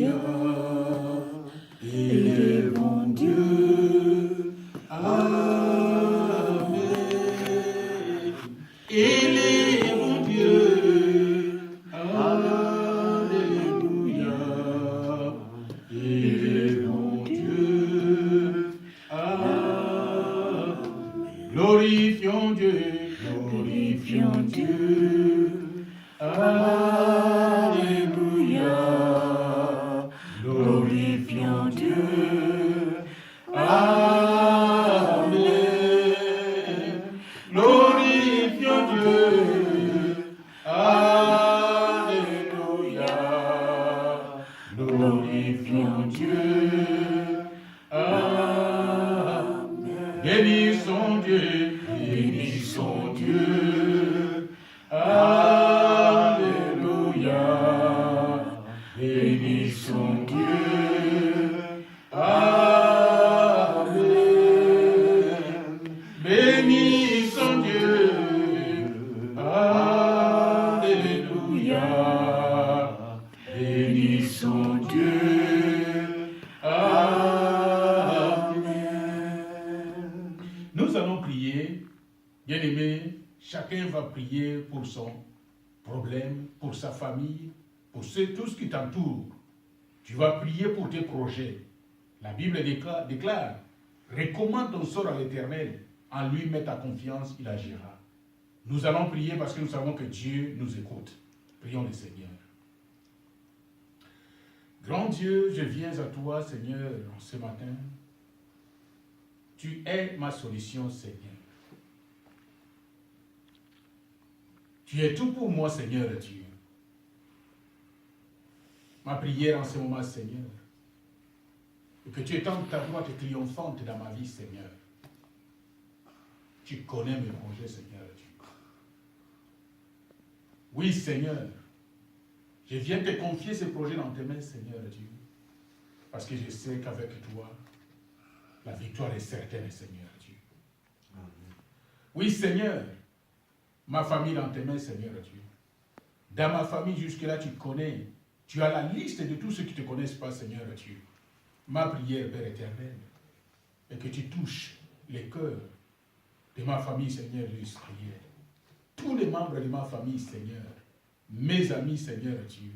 Alléluia. Élevons Dieu. Amen. Élevons Dieu. Alléluia. Élevons Dieu. Amen. Glorifions Dieu. Glorifions Dieu. Alléluia. Glorifions Dieu. Amen. Glorifions Dieu. Alléluia. Glorifions Dieu. Amen. Bénissons Dieu. Bénissons Dieu. Alléluia. Bénissons Dieu. Amen. Bénissons Dieu. Alléluia. Bénissons Dieu. Amen. Nous allons prier, bien-aimés. Chacun va prier pour son problème, pour sa famille, pour tout ce qui t'entoure. Tu vas prier pour tes projets. La Bible déclare, recommande ton sort à l'Éternel, en lui mets ta confiance, il agira. Nous allons prier parce que nous savons que Dieu nous écoute. Prions le Seigneur. Grand Dieu, je viens à toi, Seigneur, ce matin. Tu es ma solution, Seigneur. Tu es tout pour moi, Seigneur Dieu. Ma prière en ce moment, Seigneur, et que tu étendes ta droite triomphante dans ma vie, Seigneur. Tu connais mes projets, Seigneur Dieu. Oui, Seigneur, je viens te confier ces projets dans tes mains, Seigneur Dieu, parce que je sais qu'avec toi, la victoire est certaine, Seigneur Dieu. Amen. Oui, Seigneur, ma famille dans tes mains, Seigneur Dieu. Dans ma famille, jusque-là, tu connais. Tu as la liste de tous ceux qui ne te connaissent pas, Seigneur Dieu. Ma prière, Père éternel, est que tu touches les cœurs de ma famille, Seigneur, d'Israël. Tous les membres de ma famille, Seigneur. Mes amis, Seigneur Dieu.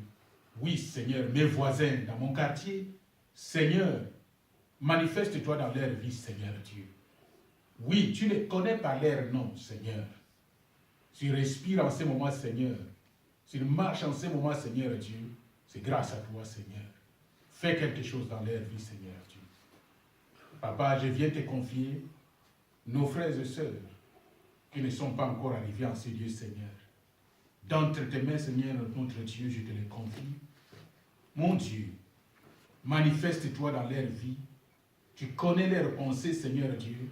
Oui, Seigneur, mes voisins dans mon quartier. Seigneur, manifeste-toi dans leur vie, Seigneur Dieu. Oui, tu les connais par leur nom, Seigneur. Tu respires en ce moment, Seigneur. Tu marches en ce moment, Seigneur Dieu. C'est grâce à toi, Seigneur. Fais quelque chose dans leur vie, Seigneur Dieu. Papa, je viens te confier nos frères et sœurs qui ne sont pas encore arrivés en ce Dieu, Seigneur. D'entre tes mains, Seigneur, notre Dieu, je te les confie. Mon Dieu, manifeste-toi dans leur vie. Tu connais leurs pensées, Seigneur Dieu.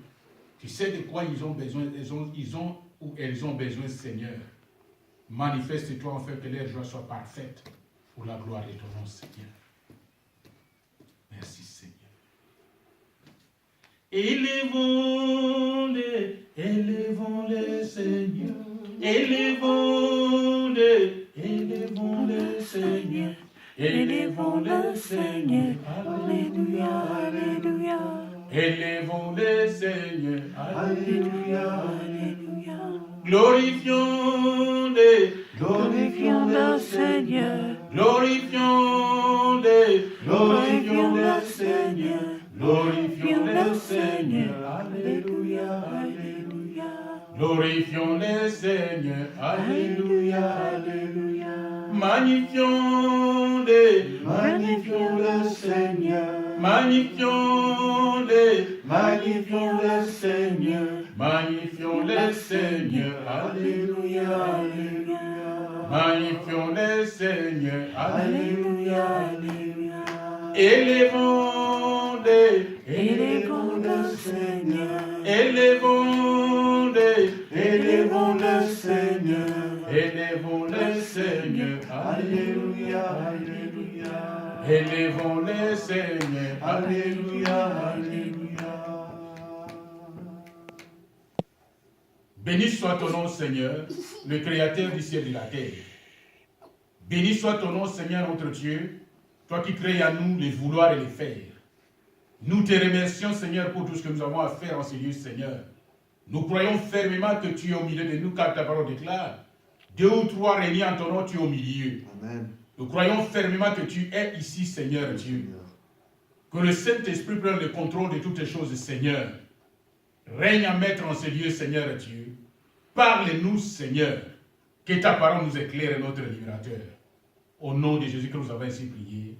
Tu sais de quoi ils ont besoin, ou elles ont besoin, Seigneur. Manifeste-toi afin que leur joie soit parfaite pour la gloire de ton nom, Seigneur. Merci, Seigneur. Élevons-les, Seigneur. Élevons-les, Seigneur. Élevons-le, Seigneur. Alléluia, Alléluia. Élevons-les, Seigneur. Alléluia, Alléluia. Glorifions-les. Glorifions-le, Seigneur. Glorifions-les. Glorifions-le, Seigneur. Glorifions-le, Seigneur. Alléluia, Alléluia. Glorifions-les, Seigneur. Alléluia, Alléluia. Magnifions-les. Magnifions-le, Seigneur. Magnifions-les. Magnifions-le, Seigneur. Magnifions-les, Seigneur. Alléluia, Alléluia. Magnifions-les, Seigneur. Alléluia, Alléluia. Élevons-les. Élevons-le, Seigneur. Élevons-les. Élevons-le, Seigneur. Élevons-les, Seigneur. Alléluia, Alléluia. Élevons-les, Seigneur. Alléluia, Alléluia. Béni soit ton nom, Seigneur, le Créateur du ciel et de la terre. Béni soit ton nom, Seigneur, notre Dieu, Toi qui crées en nous les vouloir et les faire. Nous te remercions, Seigneur, pour tout ce que nous avons à faire en ces lieux, Seigneur. Nous croyons fermement que tu es au milieu de nous, car ta parole déclare. 2 ou 3 réunis en ton nom, tu es au milieu. Amen. Nous croyons fermement que tu es ici, Seigneur Dieu. Que le Saint-Esprit prenne le contrôle de toutes les choses, Seigneur. Règne à maître en ces lieux, Seigneur Dieu. Parle-nous, Seigneur. Que ta parole nous éclaire, notre libérateur. Au nom de Jésus que nous avons ainsi prié.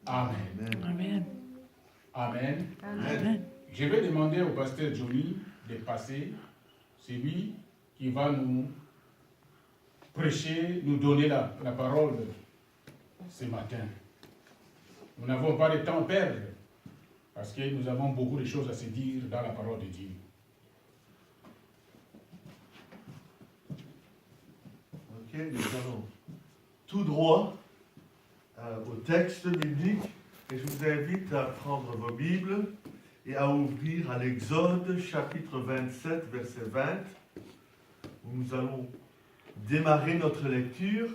Amen. Amen. Amen. Amen. Je vais demander au pasteur Johnny de passer. C'est lui qui va nous prêcher, nous donner la parole ce matin. Nous n'avons pas de temps à perdre parce que nous avons beaucoup de choses à se dire dans la parole de Dieu. Ok, nous allons tout droit au texte biblique et je vous invite à prendre vos Bibles et à ouvrir à l'Exode chapitre 27 verset 20 où nous allons démarrer notre lecture.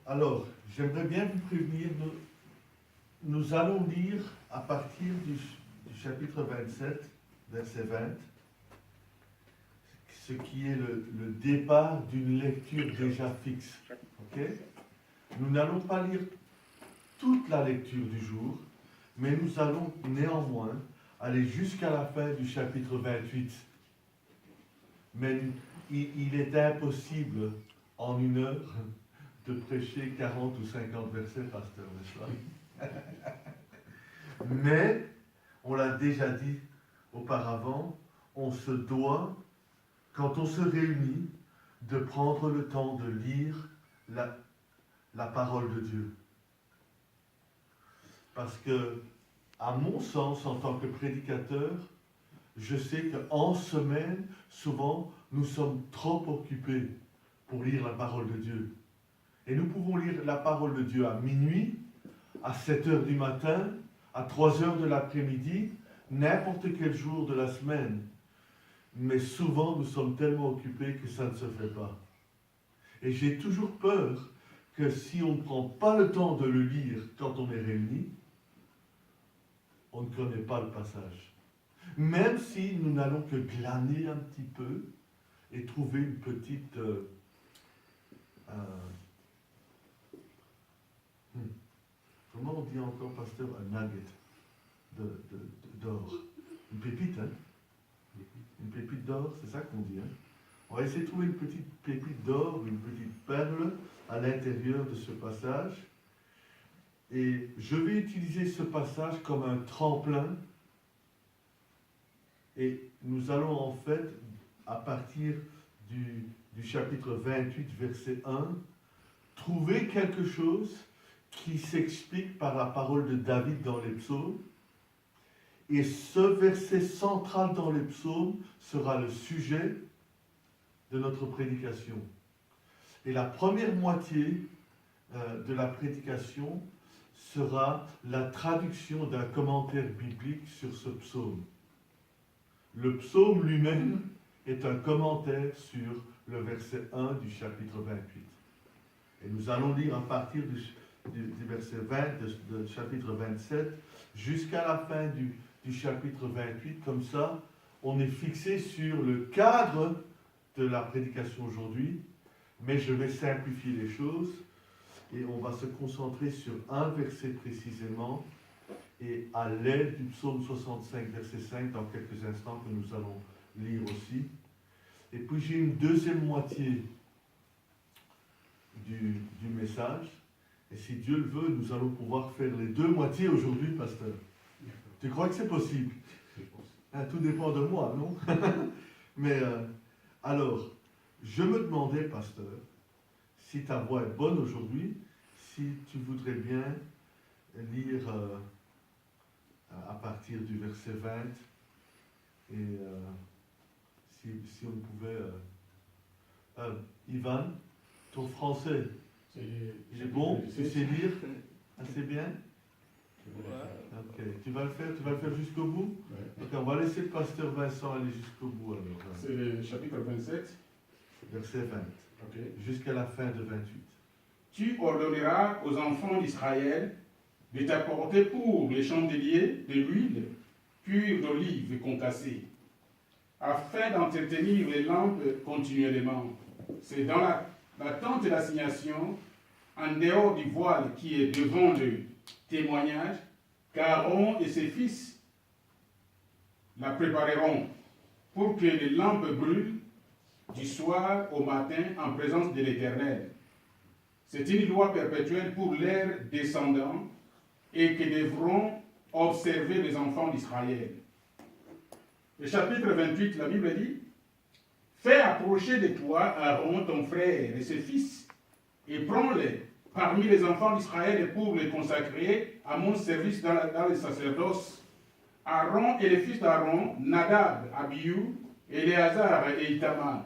Alors, j'aimerais bien vous prévenir, nous allons lire à partir du chapitre 27, verset 20, ce qui est le départ d'une lecture déjà fixe. Okay? Nous n'allons pas lire toute la lecture du jour, mais nous allons néanmoins aller jusqu'à la fin du chapitre 28. Mais il est impossible en une heure de prêcher 40 ou 50 versets, pasteur, n'est-ce pas? Mais, on l'a déjà dit auparavant, on se doit, quand on se réunit, de prendre le temps de lire la parole de Dieu. Parce que, à mon sens, en tant que prédicateur, je sais qu'en semaine, souvent, nous sommes trop occupés pour lire la parole de Dieu. Et nous pouvons lire la parole de Dieu à minuit, à 7 heures du matin, à 3 heures de l'après-midi, n'importe quel jour de la semaine. Mais souvent, nous sommes tellement occupés que ça ne se fait pas. Et j'ai toujours peur que si on ne prend pas le temps de le lire quand on est réunis, on ne connaît pas le passage. Même si nous n'allons que glaner un petit peu et trouver une petite... comment on dit encore, pasteur, un nugget d'or. Une pépite, hein? Une pépite d'or, c'est ça qu'on dit, hein? On va essayer de trouver une petite pépite d'or, une petite perle à l'intérieur de ce passage. Et je vais utiliser ce passage comme un tremplin. Et nous allons en fait, à partir du chapitre 28, verset 1, trouver quelque chose qui s'explique par la parole de David dans les psaumes. Et ce verset central dans les psaumes sera le sujet de notre prédication. Et la première moitié de la prédication sera la traduction d'un commentaire biblique sur ce psaume. Le psaume lui-même est un commentaire sur le verset 1 du chapitre 28. Et nous allons lire à partir du verset 20 du chapitre 27 jusqu'à la fin du chapitre 28. Comme ça, on est fixé sur le cadre de la prédication aujourd'hui, mais je vais simplifier les choses et on va se concentrer sur un verset précisément et à l'aide du psaume 65, verset 5, dans quelques instants que nous allons lire aussi. Et puis j'ai une deuxième moitié du message, Et si Dieu le veut, nous allons pouvoir faire les deux moitiés aujourd'hui, pasteur. Tu crois que c'est possible? Tout dépend de moi, non? Mais alors, je me demandais, pasteur, si ta voix est bonne aujourd'hui, si tu voudrais bien lire à partir du verset 20, et si on pouvait... Ivan, ton français, il est bon? Tu sais lire assez bien? Ok, tu vas le faire jusqu'au bout? Ouais. Ok, on va laisser le pasteur Vincent aller jusqu'au bout alors. C'est le chapitre 27. Verset 20. Ok. Jusqu'à la fin de 28. Tu ordonneras aux enfants d'Israël de t'apporter pour les chandeliers de l'huile pure d'olive concassée, afin d'entretenir les lampes continuellement. C'est dans la tente d'assignation, en dehors du voile qui est devant le témoignage, qu'Aaron et ses fils la prépareront pour que les lampes brûlent du soir au matin en présence de l'Éternel. C'est une loi perpétuelle pour leurs descendants et que devront observer les enfants d'Israël. Le chapitre 28, la Bible dit: fais approcher de toi Aaron, ton frère, et ses fils, et prends-les parmi les enfants d'Israël pour les consacrer à mon service dans le sacerdoce. Aaron et les fils d'Aaron, Nadab, Abihu, Éléazar et Itamar.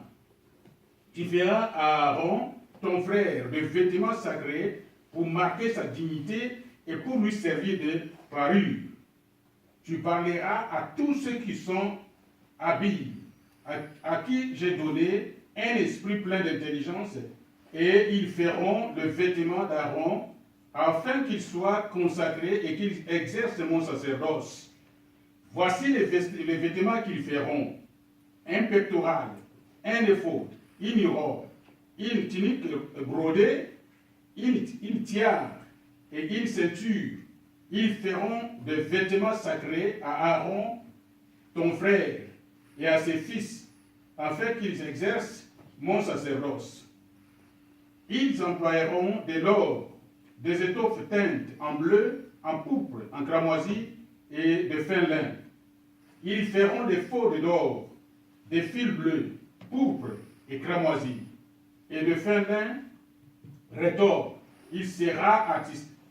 Tu feras à Aaron, ton frère, des vêtements sacrés pour marquer sa dignité et pour lui servir de parure. Tu parleras à tous ceux qui sont habiles, à qui j'ai donné un esprit plein d'intelligence, et ils feront le vêtement d'Aaron, afin qu'il soit consacré et qu'il exerce mon sacerdoce. Voici les vêtements qu'ils feront: un pectoral, un éphod, une robe, une tunique brodée, une tiare et une ceinture. Ils feront des vêtements sacrés à Aaron, ton frère, et à ses fils, afin qu'ils exercent mon sacerdoce. Ils emploieront de l'or, des étoffes teintes en bleu, en pourpre, en cramoisi et de fin lin. Ils feront des faudes d'or, des fils bleus, pourpre et cramoisi, et de fin lin rétors. Il sera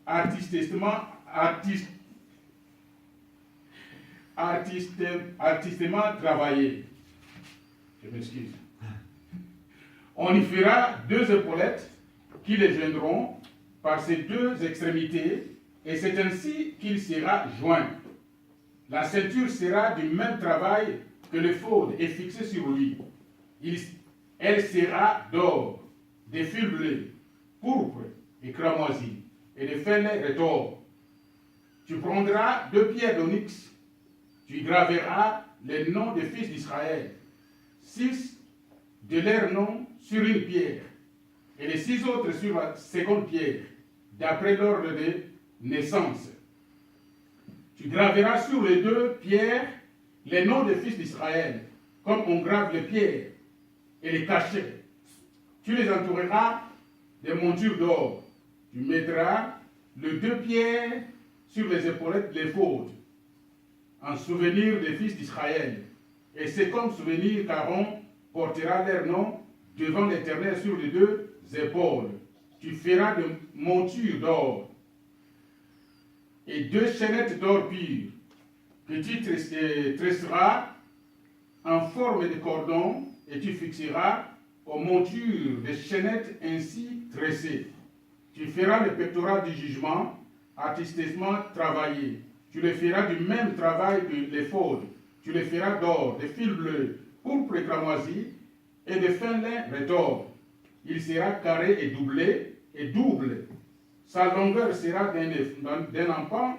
artistement travaillé. Je m'excuse. On y fera 2 épaulettes qui les joindront par ses 2 extrémités, et c'est ainsi qu'il sera joint. La ceinture sera du même travail que le l'éphod est fixé sur lui. Elle sera d'or, de fils bleus, pourpre et cramoisi, et de fin lin rétors. Tu prendras 2 pierres d'onyx, tu y graveras les noms des fils d'Israël, 6 de leurs noms sur une pierre, et les 6 autres sur la seconde pierre, d'après l'ordre de naissance. Tu graveras sur les 2 pierres les noms des fils d'Israël, comme on grave les pierres et les cachets. Tu les entoureras de montures d'or. Tu mettras les 2 pierres sur les épaulettes de l'éphod, en souvenir des fils d'Israël. Et c'est comme souvenir qu'Aaron portera leur nom devant l'Éternel sur les 2 épaules. Tu feras de montures d'or et 2 chaînettes d'or pur que tu tresseras en forme de cordon, et tu fixeras aux montures des chaînettes ainsi tressées. Tu feras le pectoral du jugement, artistement travaillé. Tu le feras du même travail que l'éphod. Tu le feras d'or, de fils bleus, pourpre et cramoisi, et de fin lin rétors. Il sera carré et double. Sa longueur sera d'un empan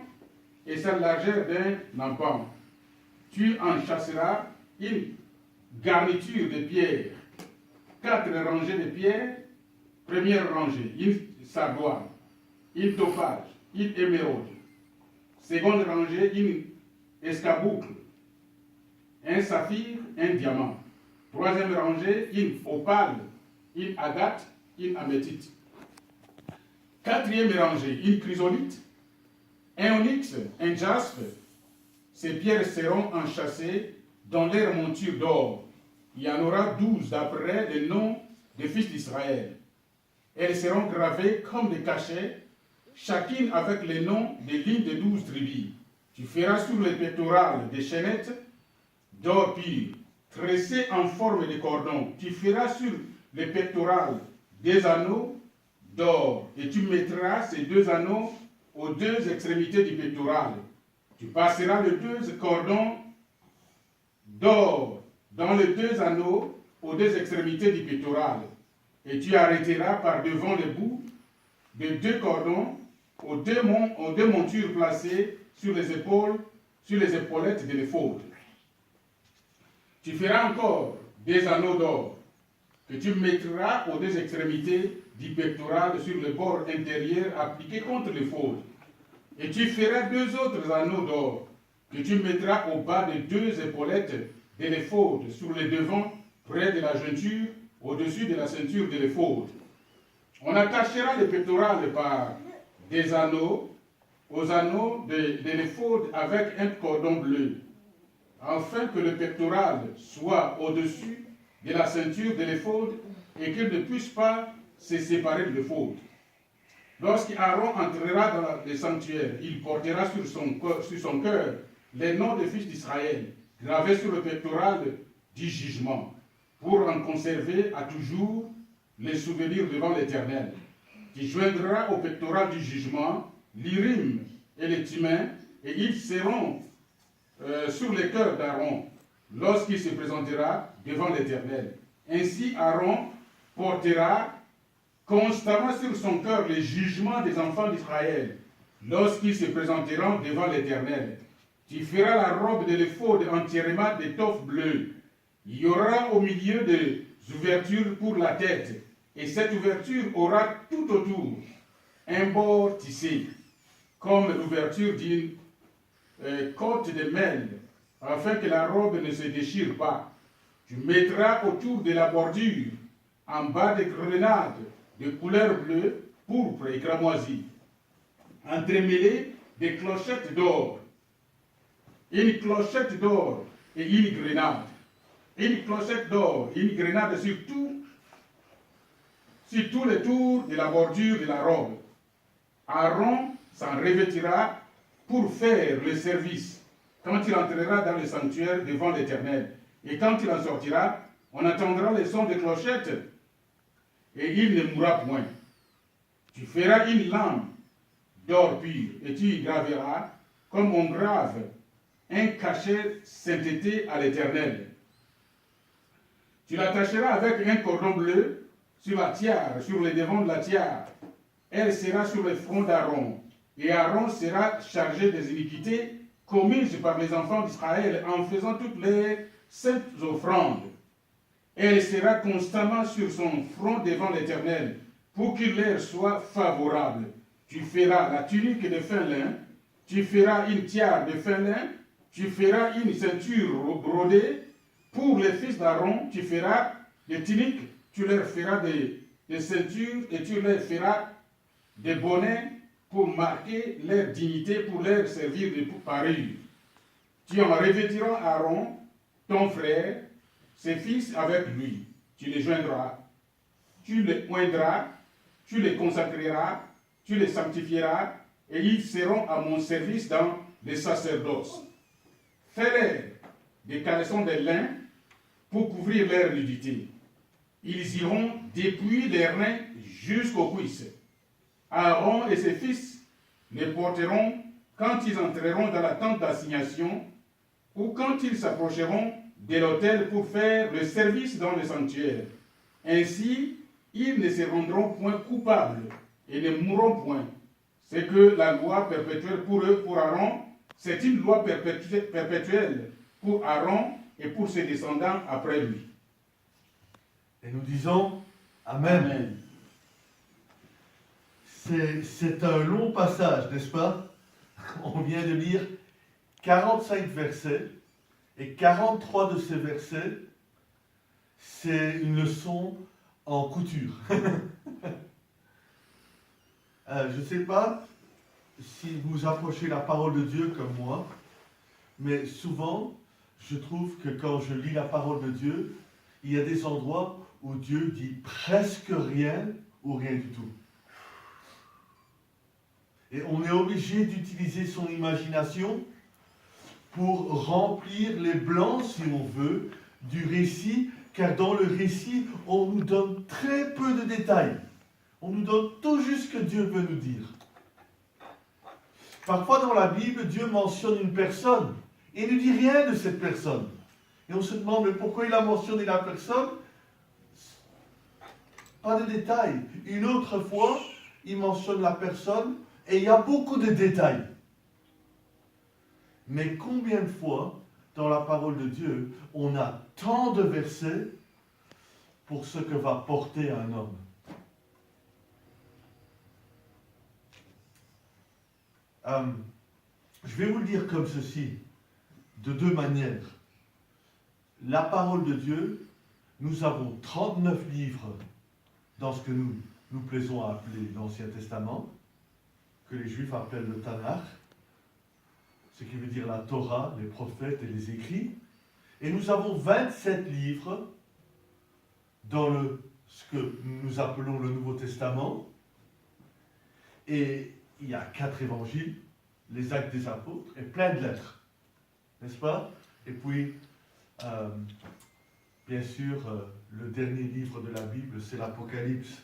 et sa largeur d'un empan. Tu en chasseras une garniture de pierres, 4 rangées de pierres. Première rangée, une sardoine, une topage, une émeraude. Seconde rangée, une escarboucle, un saphir, un diamant. Troisième rangée, une opale, une agate, une améthite. Quatrième rangée, une chrysolite, un onyx, un jaspe. Ces pierres seront enchâssées dans leur monture d'or. Il y en aura 12 d'après les noms des fils d'Israël. Elles seront gravées comme des cachets, chacune avec les noms des lignes des 12 tribus. Tu feras sur les pectorales des chaînettes d'or pur, tressées en forme de cordon. Tu feras sur les pectorales des anneaux d'or, et tu mettras ces 2 anneaux aux 2 extrémités du pectoral. Tu passeras les 2 cordons d'or dans les 2 anneaux aux 2 extrémités du pectoral, et tu arrêteras par devant les bouts de 2 cordons aux deux montures placées sur les épaulettes de l'éphod. Tu feras encore des anneaux d'or que tu mettras aux 2 extrémités du pectoral sur le bord intérieur appliqué contre l'éphod. Et tu feras 2 autres anneaux d'or que tu mettras au bas des 2 épaulettes de l'éphod sur les devants près de la jointure au-dessus de la ceinture de l'éphod. On attachera les pectorales par des anneaux aux anneaux de l'éphod avec un cordon bleu, afin que le pectoral soit au-dessus de la ceinture de l'éphod et qu'il ne puisse pas se séparer de l'éphod. Lorsqu'Aaron entrera dans le sanctuaire, il portera sur son cœur les noms des fils d'Israël, gravés sur le pectoral du jugement, pour en conserver à toujours les souvenirs devant l'Éternel. Tu joindras au pectoral du jugement l'Urim et les Thummim, et ils seront sur les cœurs d'Aaron lorsqu'il se présentera devant l'Éternel. Ainsi Aaron portera constamment sur son cœur les jugements des enfants d'Israël lorsqu'ils se présenteront devant l'Éternel. Tu feras la robe de l'éphod entièrement d'étoffe bleue. Il y aura au milieu des ouvertures pour la tête, et cette ouverture aura tout autour un bord tissé, comme l'ouverture d'une côte de mêle, afin que la robe ne se déchire pas. Tu mettras autour de la bordure, en bas des grenades de couleur bleue, pourpre et cramoisie, entremêlées des clochettes d'or. Une clochette d'or et une grenade. Une clochette d'or et une grenade sur tous les tours de la bordure de la robe. Aaron s'en revêtira pour faire le service quand il entrera dans le sanctuaire devant l'Éternel. Et quand il en sortira, on entendra le son des clochettes et il ne mourra point. Tu feras une lampe d'or pur et tu y graveras comme on grave un cachet sainteté à l'Éternel. Tu l'attacheras avec un cordon bleu sur la tiare, sur le devant de la tiare. Elle sera sur le front d'Aaron. Et Aaron sera chargé des iniquités commises par les enfants d'Israël en faisant toutes les saintes offrandes. Elle sera constamment sur son front devant l'Éternel, pour qu'il leur soit favorable. Tu feras la tunique de fin lin, tu feras une tiare de fin lin, tu feras une ceinture brodée. Pour les fils d'Aaron, tu feras des tuniques, tu leur feras des ceintures et tu leur feras des bonnets pour marquer leur dignité, pour leur servir de parure. Tu en revêtiras Aaron, ton frère, ses fils avec lui. Tu les joindras, tu les oindras, tu les consacreras, tu les sanctifieras, et ils seront à mon service dans les sacerdoces. Fais-leur des caleçons de lin pour couvrir leur nudité. Ils iront depuis les reins jusqu'aux cuisses. Aaron et ses fils les porteront quand ils entreront dans la tente d'assignation ou quand ils s'approcheront de l'autel pour faire le service dans le sanctuaire. Ainsi, ils ne se rendront point coupables et ne mourront point. C'est que la loi perpétuelle pour eux, pour Aaron, c'est une loi perpétuelle pour Aaron et pour ses descendants après lui. Et nous disons Amen. Amen. C'est un long passage, n'est-ce pas? On vient de lire 45 versets, et 43 de ces versets, c'est une leçon en couture. Je ne sais pas si vous approchez la parole de Dieu comme moi, mais souvent, je trouve que quand je lis la parole de Dieu, il y a des endroits où Dieu dit presque rien ou rien du tout. Et on est obligé d'utiliser son imagination pour remplir les blancs, si on veut, du récit, car dans le récit, on nous donne très peu de détails. On nous donne tout juste ce que Dieu veut nous dire. Parfois dans la Bible, Dieu mentionne une personne et ne dit rien de cette personne. Et on se demande, mais pourquoi il a mentionné la personne? Pas de détails. Une autre fois, il mentionne la personne et il y a beaucoup de détails. Mais combien de fois, dans la parole de Dieu, on a tant de versets pour ce que va porter un homme? Je vais vous le dire comme ceci, de deux manières. La parole de Dieu, nous avons 39 livres dans ce que nous plaisons à appeler l'Ancien Testament, que les Juifs appellent le Tanakh, ce qui veut dire la Torah, les prophètes et les écrits. Et nous avons 27 livres dans ce que nous appelons le Nouveau Testament. Et il y a 4 évangiles, les actes des apôtres, et plein de lettres, n'est-ce pas? Et puis, bien sûr, le dernier livre de la Bible, c'est l'Apocalypse.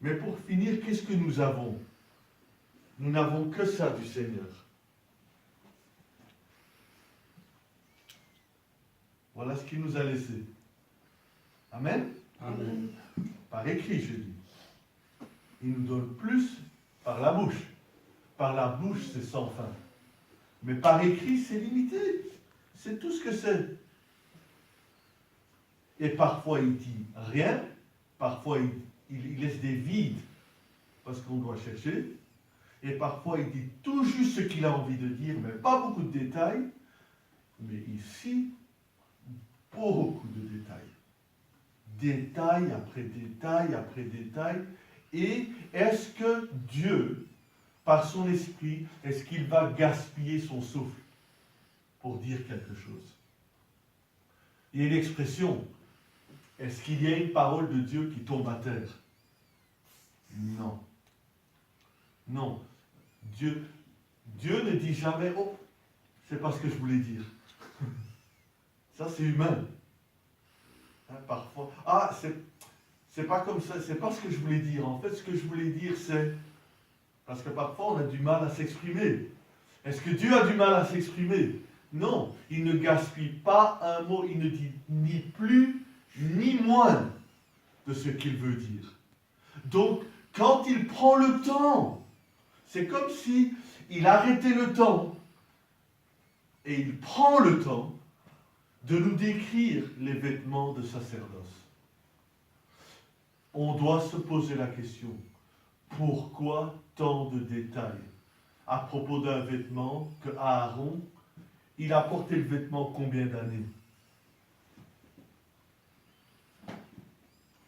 Mais pour finir, qu'est-ce que nous avons? Nous n'avons que ça du Seigneur. Voilà ce qu'il nous a laissé. Amen? Amen. Par écrit, je dis. Il nous donne plus par la bouche. Par la bouche, c'est sans fin. Mais par écrit, c'est limité. C'est tout ce que c'est. Et parfois, il dit rien. Parfois, il laisse des vides parce qu'on doit chercher. Et parfois, il dit tout juste ce qu'il a envie de dire, mais pas beaucoup de détails. Mais ici, beaucoup de détails. Détail après détail après détail. Et est-ce que Dieu, par son esprit, est-ce qu'il va gaspiller son souffle pour dire quelque chose? Il y a une expression. Est-ce qu'il y a une parole de Dieu qui tombe à terre? Non. Non. Dieu ne dit jamais, oh, c'est pas ce que je voulais dire. Ça, c'est humain. Hein, parfois. Ah, c'est pas comme ça, c'est pas ce que je voulais dire. En fait, ce que je voulais dire, c'est... Parce que parfois, on a du mal à s'exprimer. Est-ce que Dieu a du mal à s'exprimer? Non. Il ne gaspille pas un mot. Il ne dit ni plus ni moins de ce qu'il veut dire. Donc, quand il prend le temps, c'est comme si il arrêtait le temps et il prend le temps de nous décrire les vêtements de sacerdoce. On doit se poser la question, pourquoi tant de détails à propos d'un vêtement que Aaron, il a porté le vêtement combien d'années?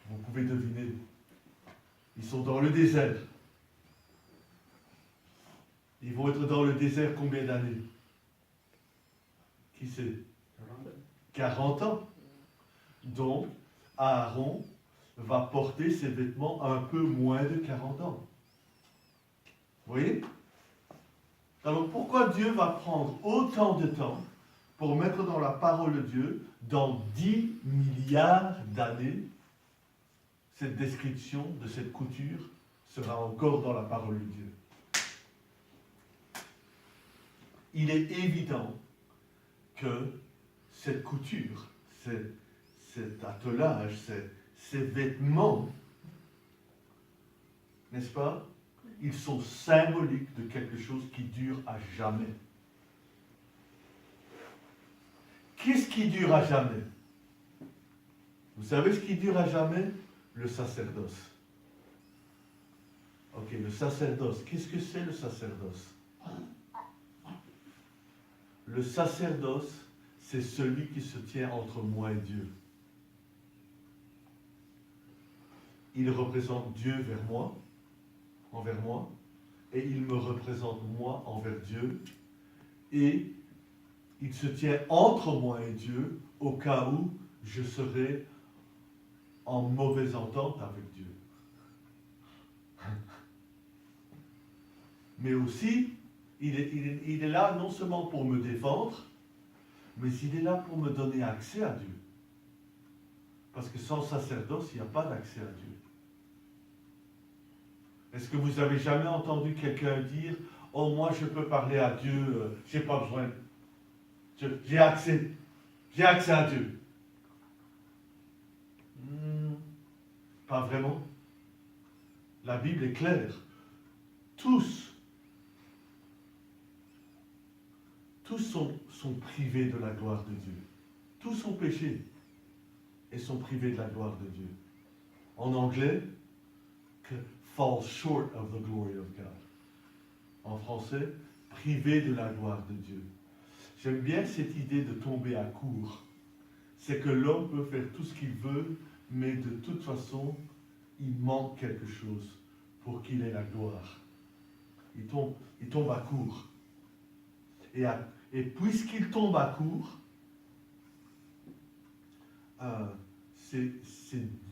Vous pouvez deviner. Ils sont dans le désert. Ils vont être dans le désert combien d'années? Qui sait? 40 ans. Donc, Aaron va porter ses vêtements un peu moins de 40 ans. Vous voyez? Alors, pourquoi Dieu va prendre autant de temps pour mettre dans la parole de Dieu, dans 10 milliards d'années, cette description de cette couture sera encore dans la parole de Dieu? Il est évident que cette couture, cet attelage, ces vêtements, n'est-ce pas? Ils sont symboliques de quelque chose qui dure à jamais. Qu'est-ce qui dure à jamais? Vous savez ce qui dure à jamais? Le sacerdoce. Ok, le sacerdoce. Qu'est-ce que c'est le sacerdoce? Le sacerdoce, c'est celui qui se tient entre moi et Dieu. Il représente Dieu vers moi envers moi, et il me représente moi envers Dieu, et il se tient entre moi et Dieu au cas où je serais en mauvaise entente avec Dieu. Mais aussi, il est là non seulement pour me défendre, mais il est là pour me donner accès à Dieu. Parce que sans sacerdoce, il n'y a pas d'accès à Dieu. Est-ce que vous avez jamais entendu quelqu'un dire « Oh, moi je peux parler à Dieu, j'ai pas besoin. J'ai accès à Dieu. » Pas vraiment. La Bible est claire. Tous sont privés de la gloire de Dieu. Tous sont péchés et sont privés de la gloire de Dieu. En anglais, fall short of the glory of God. En français, privé de la gloire de Dieu. J'aime bien cette idée de tomber à court. C'est que l'homme peut faire tout ce qu'il veut, mais de toute façon, il manque quelque chose pour qu'il ait la gloire. Il tombe à court. Et puisqu'il tombe à court, c'est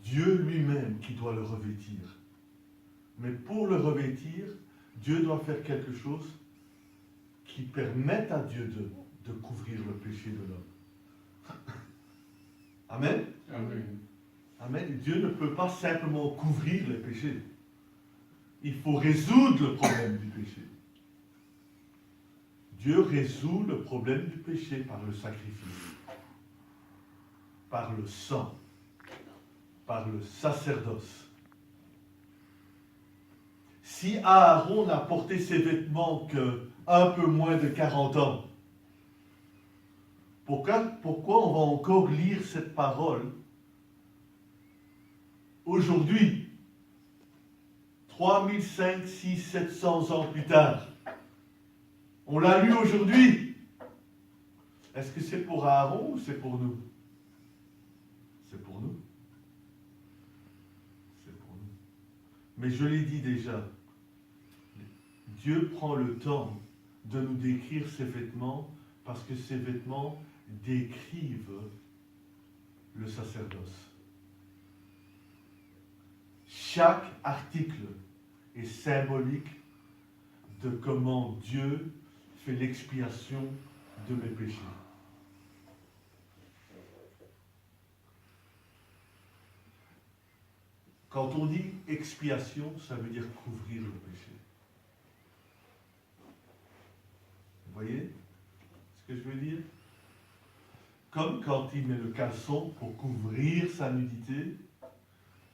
Dieu lui-même qui doit le revêtir. Mais pour le revêtir, Dieu doit faire quelque chose qui permette à Dieu de couvrir le péché de l'homme. Amen? Amen. Amen. Dieu ne peut pas simplement couvrir les péchés. Il faut résoudre le problème du péché. Dieu résout le problème du péché par le sacrifice, par le sang, par le sacerdoce. Si Aaron n'a porté ses vêtements qu'un peu moins de 40 ans, pourquoi on va encore lire cette parole aujourd'hui, 3500, 600, 700 ans plus tard? On l'a lu aujourd'hui. Est-ce que c'est pour Aaron ou c'est pour nous? C'est pour nous. C'est pour nous. Mais je l'ai dit déjà, Dieu prend le temps de nous décrire ses vêtements parce que ces vêtements décrivent le sacerdoce. Chaque article est symbolique de comment Dieu fait l'expiation de mes péchés. Quand on dit expiation, ça veut dire couvrir le péché. Vous voyez ce que je veux dire? Comme quand il met le caleçon pour couvrir sa nudité,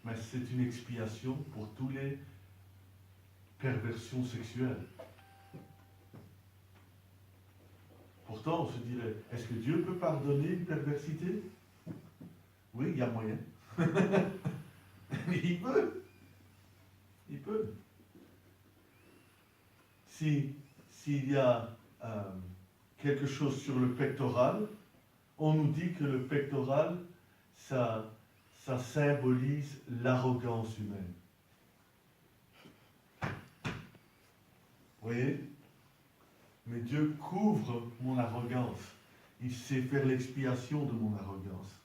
mais c'est une expiation pour tous les perversions sexuelles. Pourtant, on se dirait, est-ce que Dieu peut pardonner une perversité? Oui, il y a moyen. Mais il peut. Il peut. S'il y a quelque chose sur le pectoral, on nous dit que le pectoral, ça symbolise l'arrogance humaine. Vous voyez? Mais Dieu couvre mon arrogance. Il sait faire l'expiation de mon arrogance.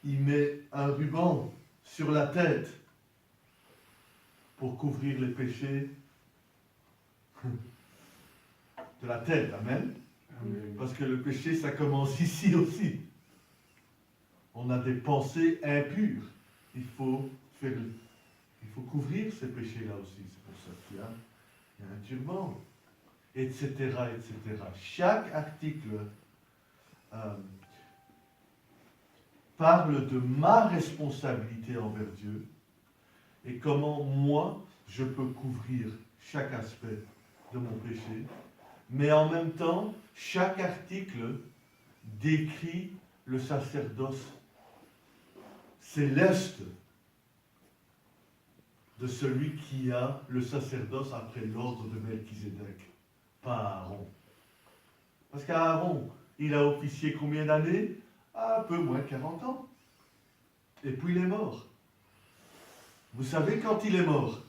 Il met un ruban sur la tête pour couvrir les péchés de la tête. Amen. Amen. Parce que le péché, ça commence ici aussi. On a des pensées impures. Il faut couvrir ces péchés-là aussi. C'est pour ça qu'il y a un turban, etc., etc. Chaque article parle de ma responsabilité envers Dieu et comment moi, je peux couvrir chaque aspect de mon péché. Mais en même temps, chaque article décrit le sacerdoce céleste de celui qui a le sacerdoce après l'ordre de Melchizedek, pas Aaron. Parce qu'Aaron, il a officié combien d'années? Un peu moins de 40 ans. Et puis il est mort. Vous savez quand il est mort?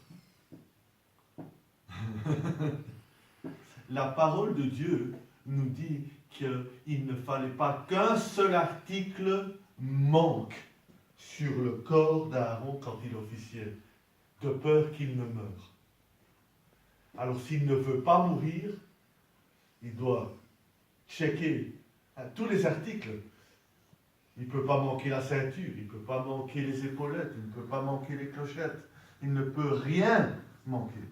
La parole de Dieu nous dit qu'il ne fallait pas qu'un seul article manque sur le corps d'Aaron quand il officiait, de peur qu'il ne meure. Alors s'il ne veut pas mourir, il doit checker tous les articles. Il ne peut pas manquer la ceinture, il ne peut pas manquer les épaulettes, il ne peut pas manquer les clochettes, il ne peut rien manquer.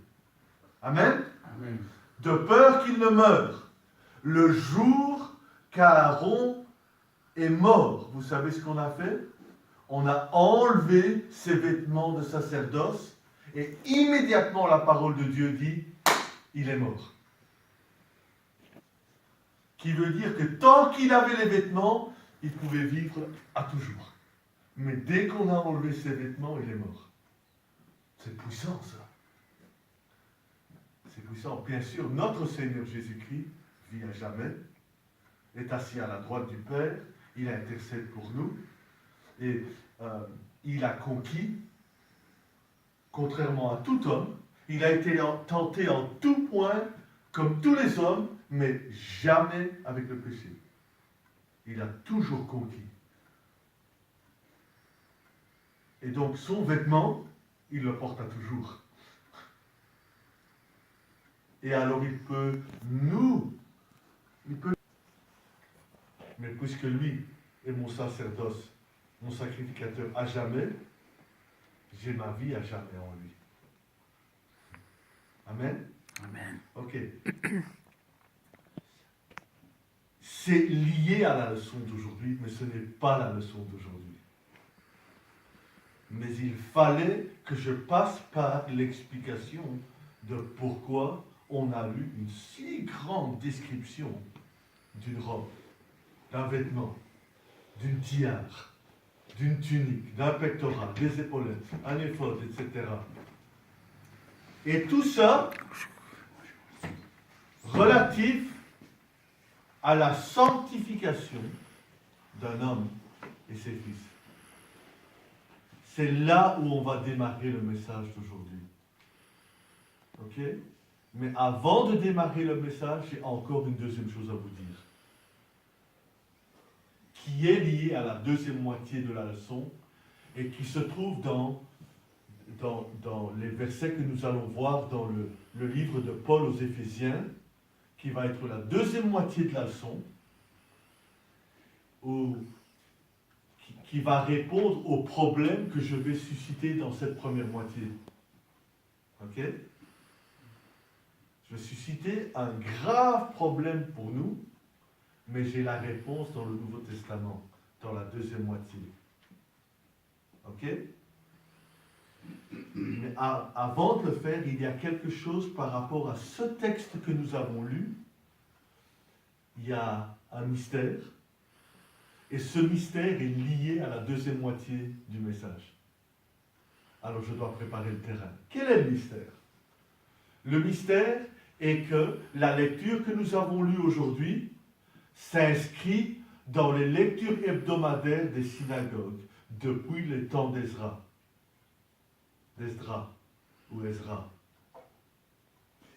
Amen? Amen. De peur qu'il ne meure. Le jour qu'Aaron est mort, vous savez ce qu'on a fait? On a enlevé ses vêtements de sacerdoce et immédiatement la parole de Dieu dit, il est mort. Qui veut dire que tant qu'il avait les vêtements, il pouvait vivre à toujours. Mais dès qu'on a enlevé ses vêtements, il est mort. C'est puissant ça. C'est puissant. Bien sûr, notre Seigneur Jésus-Christ vit à jamais, est assis à la droite du Père, il intercède pour nous, et il a conquis, contrairement à tout homme, il a été tenté en tout point, comme tous les hommes, mais jamais avec le péché. Il a toujours conquis. Et donc son vêtement, il le porte à toujours. Et alors il peut mais puisque lui est mon sacerdoce, mon sacrificateur à jamais, j'ai ma vie à jamais en lui. Amen? Amen. Ok. C'est lié à la leçon d'aujourd'hui, mais ce n'est pas la leçon d'aujourd'hui. Mais il fallait que je passe par l'explication de pourquoi on a lu une si grande description d'une robe, d'un vêtement, d'une tiare, d'une tunique, d'un pectoral, des épaulettes, un éphod, etc. Et tout ça relatif à la sanctification d'un homme et ses fils. C'est là où on va démarrer le message d'aujourd'hui. Ok? Mais avant de démarrer le message, j'ai encore une deuxième chose à vous dire, qui est liée à la deuxième moitié de la leçon et qui se trouve dans les versets que nous allons voir dans le livre de Paul aux Éphésiens, qui va être la deuxième moitié de la leçon, qui va répondre aux problèmes que je vais susciter dans cette première moitié. Ok? Je vais susciter un grave problème pour nous, mais j'ai la réponse dans le Nouveau Testament, dans la deuxième moitié. Ok? Mais avant de le faire, il y a quelque chose par rapport à ce texte que nous avons lu. Il y a un mystère, et ce mystère est lié à la deuxième moitié du message. Alors je dois préparer le terrain. Quel est le mystère? Le mystère est que la lecture que nous avons lue aujourd'hui s'inscrit dans les lectures hebdomadaires des synagogues depuis les temps d'Esdra ou Ezra.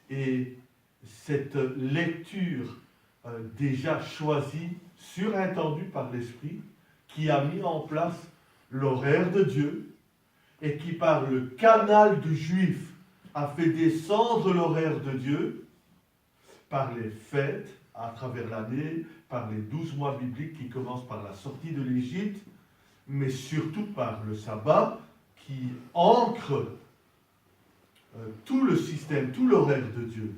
Et cette lecture déjà choisie, surintendue par l'Esprit, qui a mis en place l'horaire de Dieu et qui, par le canal du Juif, a fait descendre l'horaire de Dieu par les fêtes à travers l'année, par les 12 mois bibliques qui commencent par la sortie de l'Égypte, mais surtout par le sabbat qui ancre tout le système, tout l'horaire de Dieu.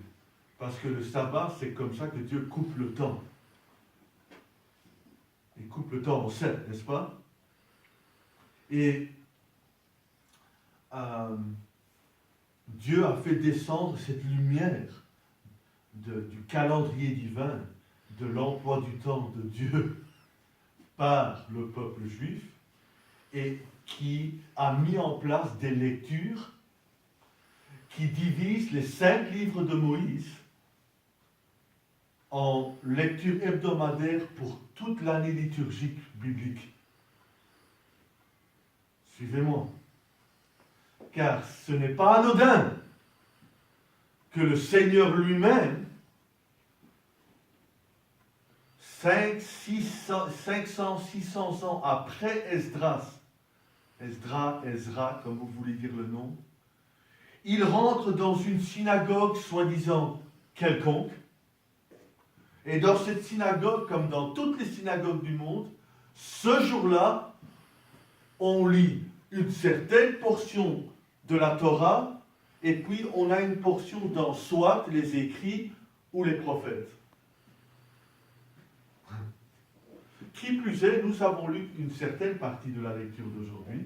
Parce que le sabbat, c'est comme ça que Dieu coupe le temps. Il coupe le temps en 7, n'est-ce pas? Et Dieu a fait descendre cette lumière du calendrier divin, de l'emploi du temps de Dieu par le peuple juif, et qui a mis en place des lectures qui divisent les 5 livres de Moïse en lecture hebdomadaire pour toute l'année liturgique biblique. Suivez-moi. Car ce n'est pas anodin que le Seigneur lui-même, 500, 600 ans après Esdras, Ezra, comme vous voulez dire le nom, il rentre dans une synagogue soi-disant quelconque, et dans cette synagogue, comme dans toutes les synagogues du monde, ce jour-là, on lit une certaine portion de la Torah, et puis on a une portion dans soit les écrits ou les prophètes. Qui plus est, nous avons lu une certaine partie de la lecture d'aujourd'hui.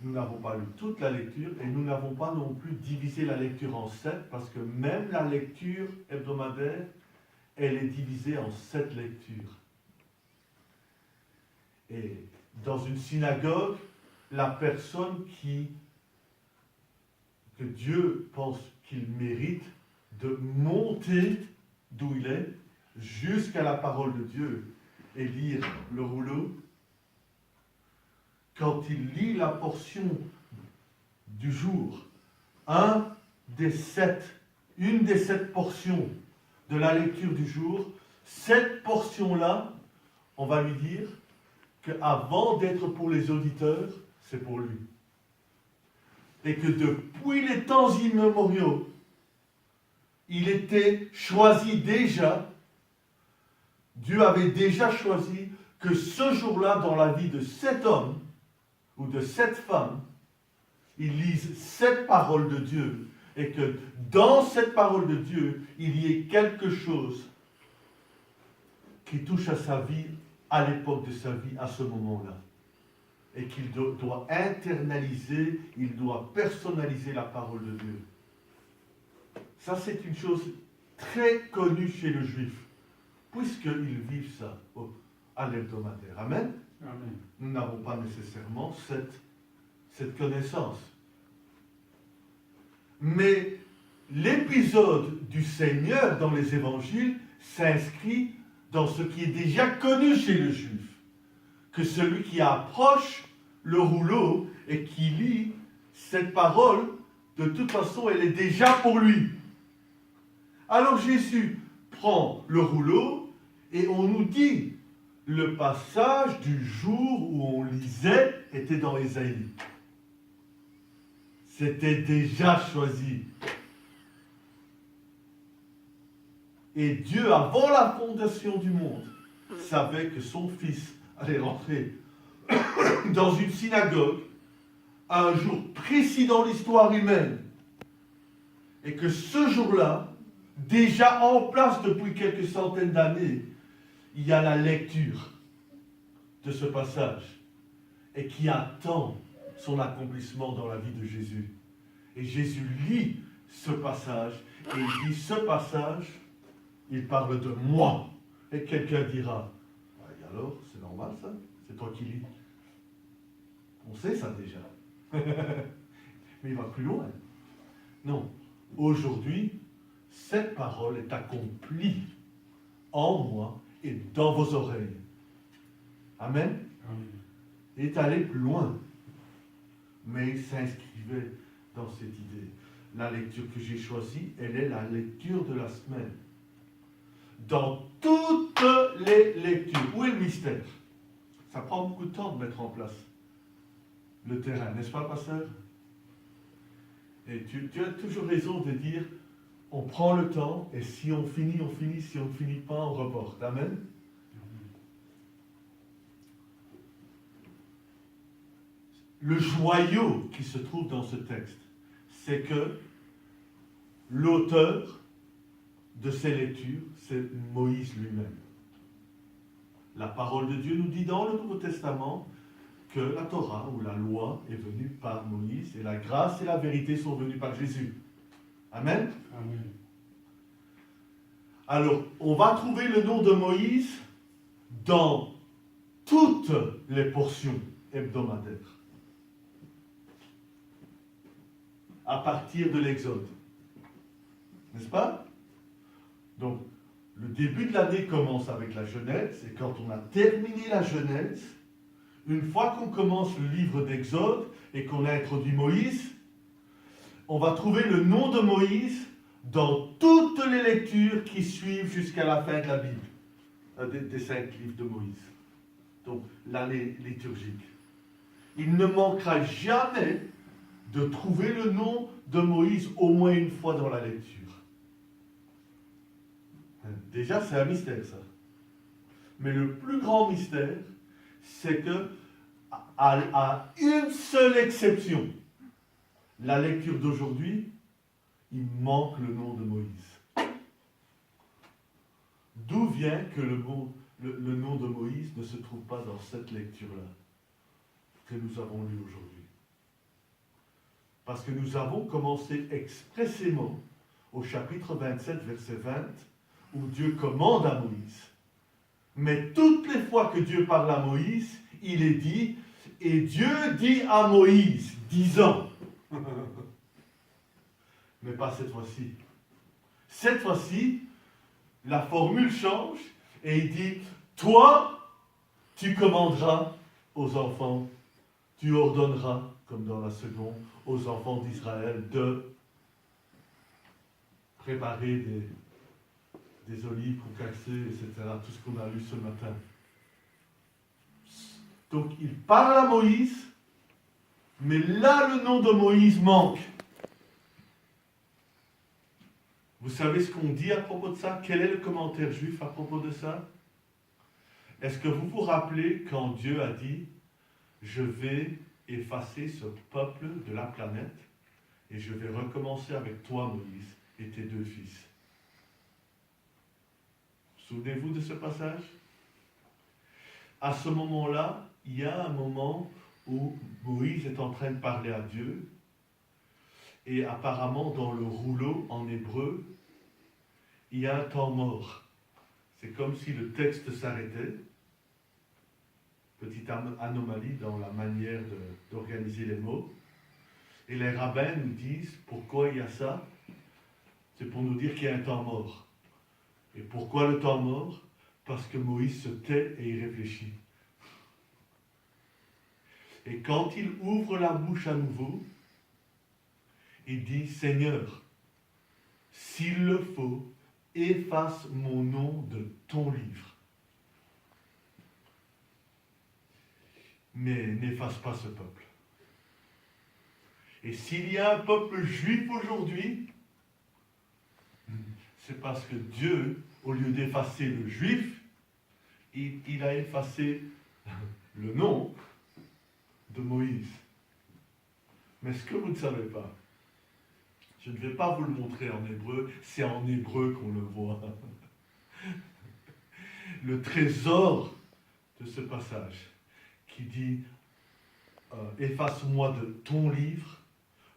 Nous n'avons pas lu toute la lecture et nous n'avons pas non plus divisé la lecture en 7 parce que même la lecture hebdomadaire, elle est divisée en 7 lectures. Et dans une synagogue, la personne que Dieu pense qu'il mérite de monter d'où il est jusqu'à la parole de Dieu et lire le rouleau, quand il lit la portion du jour, une des 7 portions de la lecture du jour, cette portion-là, on va lui dire qu'avant d'être pour les auditeurs, c'est pour lui. Et que depuis les temps immémoriaux, il était choisi déjà, Dieu avait déjà choisi que ce jour-là, dans la vie de cet homme ou de cette femme, il lise cette parole de Dieu et que dans cette parole de Dieu, il y ait quelque chose qui touche à sa vie, à l'époque de sa vie, à ce moment-là. Et qu'il doit internaliser, il doit personnaliser la parole de Dieu. Ça, c'est une chose très connue chez le juif, puisqu'ils vivent ça à l'hebdomadaire. Amen? Amen. Nous n'avons pas nécessairement cette connaissance. Mais l'épisode du Seigneur dans les évangiles s'inscrit dans ce qui est déjà connu chez le juif. Que celui qui approche le rouleau et qui lit cette parole, de toute façon, elle est déjà pour lui. Alors Jésus prend le rouleau et on nous dit, le passage du jour où on lisait était dans Ésaïe. C'était déjà choisi. Et Dieu, avant la fondation du monde, savait que son fils allait rentrer dans une synagogue un jour précis dans l'histoire humaine. Et que ce jour-là, déjà en place depuis quelques centaines d'années, il y a la lecture de ce passage et qui attend son accomplissement dans la vie de Jésus. Et Jésus lit ce passage et il dit ce passage, il parle de moi. Et quelqu'un dira, et alors, c'est normal ça? C'est toi qui lis. On sait ça déjà. Mais il va plus loin. Non. Aujourd'hui, cette parole est accomplie en moi et dans vos oreilles. Amen. Amen. Il est allé plus loin. Mais il s'inscrivait dans cette idée. La lecture que j'ai choisie, elle est la lecture de la semaine. Dans toutes les lectures. Où est le mystère? Ça prend beaucoup de temps de mettre en place le terrain, n'est-ce pas, pasteur? Et tu as toujours raison de dire, on prend le temps, et si on finit, on finit. Si on ne finit pas, on reporte. Amen? Le joyau qui se trouve dans ce texte, c'est que l'auteur de ces lectures, c'est Moïse lui-même. La parole de Dieu nous dit dans le Nouveau Testament que la Torah ou la loi est venue par Moïse et la grâce et la vérité sont venues par Jésus. Amen? Amen. Alors, on va trouver le nom de Moïse dans toutes les portions hebdomadaires. À partir de l'Exode. N'est-ce pas? Donc, le début de l'année commence avec la Genèse, et quand on a terminé la Genèse, une fois qu'on commence le livre d'Exode et qu'on a introduit Moïse, on va trouver le nom de Moïse dans toutes les lectures qui suivent jusqu'à la fin de la Bible, des 5 livres de Moïse. Donc, l'année liturgique. Il ne manquera jamais de trouver le nom de Moïse au moins une fois dans la lecture. Déjà, c'est un mystère, ça. Mais le plus grand mystère, c'est que, à une seule exception, la lecture d'aujourd'hui, il manque le nom de Moïse. D'où vient que le nom de Moïse ne se trouve pas dans cette lecture-là que nous avons lue aujourd'hui? Parce que nous avons commencé expressément au chapitre 27, verset 20, où Dieu commande à Moïse. Mais toutes les fois que Dieu parle à Moïse, il est dit, et Dieu dit à Moïse, disant. Mais pas cette fois-ci. Cette fois-ci, la formule change et il dit, toi, tu commanderas aux enfants, tu ordonneras, comme dans la seconde, aux enfants d'Israël de préparer des olives concassées, etc. Tout ce qu'on a lu ce matin. Donc il parle à Moïse, mais là le nom de Moïse manque. Vous savez ce qu'on dit à propos de ça? Quel est le commentaire juif à propos de ça? Est-ce que vous vous rappelez quand Dieu a dit « Je vais effacer ce peuple de la planète et je vais recommencer avec toi, Moïse, et tes 2 fils ». Souvenez-vous de ce passage? À ce moment-là, il y a un moment où Moïse est en train de parler à Dieu et apparemment dans le rouleau en hébreu, il y a un temps mort. C'est comme si le texte s'arrêtait. Petite anomalie dans la manière d'organiser les mots. Et les rabbins nous disent pourquoi il y a ça. C'est pour nous dire qu'il y a un temps mort. Et pourquoi le temps mort? Parce que Moïse se tait et il réfléchit. Et quand il ouvre la bouche à nouveau, il dit, Seigneur, s'il le faut, efface mon nom de ton livre. Mais n'efface pas ce peuple. Et s'il y a un peuple juif aujourd'hui, c'est parce que Dieu, au lieu d'effacer le juif, il a effacé le nom de Moïse. Mais ce que vous ne savez pas, je ne vais pas vous le montrer en hébreu, c'est en hébreu qu'on le voit. Le trésor de ce passage qui dit efface-moi de ton livre,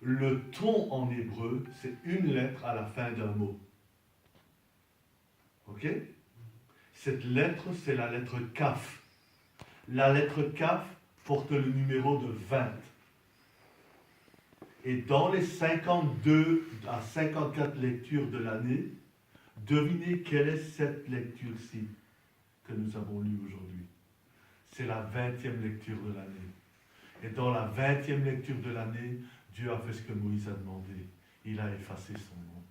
le ton en hébreu, c'est une lettre à la fin d'un mot. Ok? Cette lettre, c'est la lettre Kaf. La lettre Kaf porte le numéro de 20. Et dans les 52 à 54 lectures de l'année, devinez quelle est cette lecture-ci que nous avons lue aujourd'hui. C'est la 20e lecture de l'année. Et dans la 20e lecture de l'année, Dieu a fait ce que Moïse a demandé. Il a effacé son nom.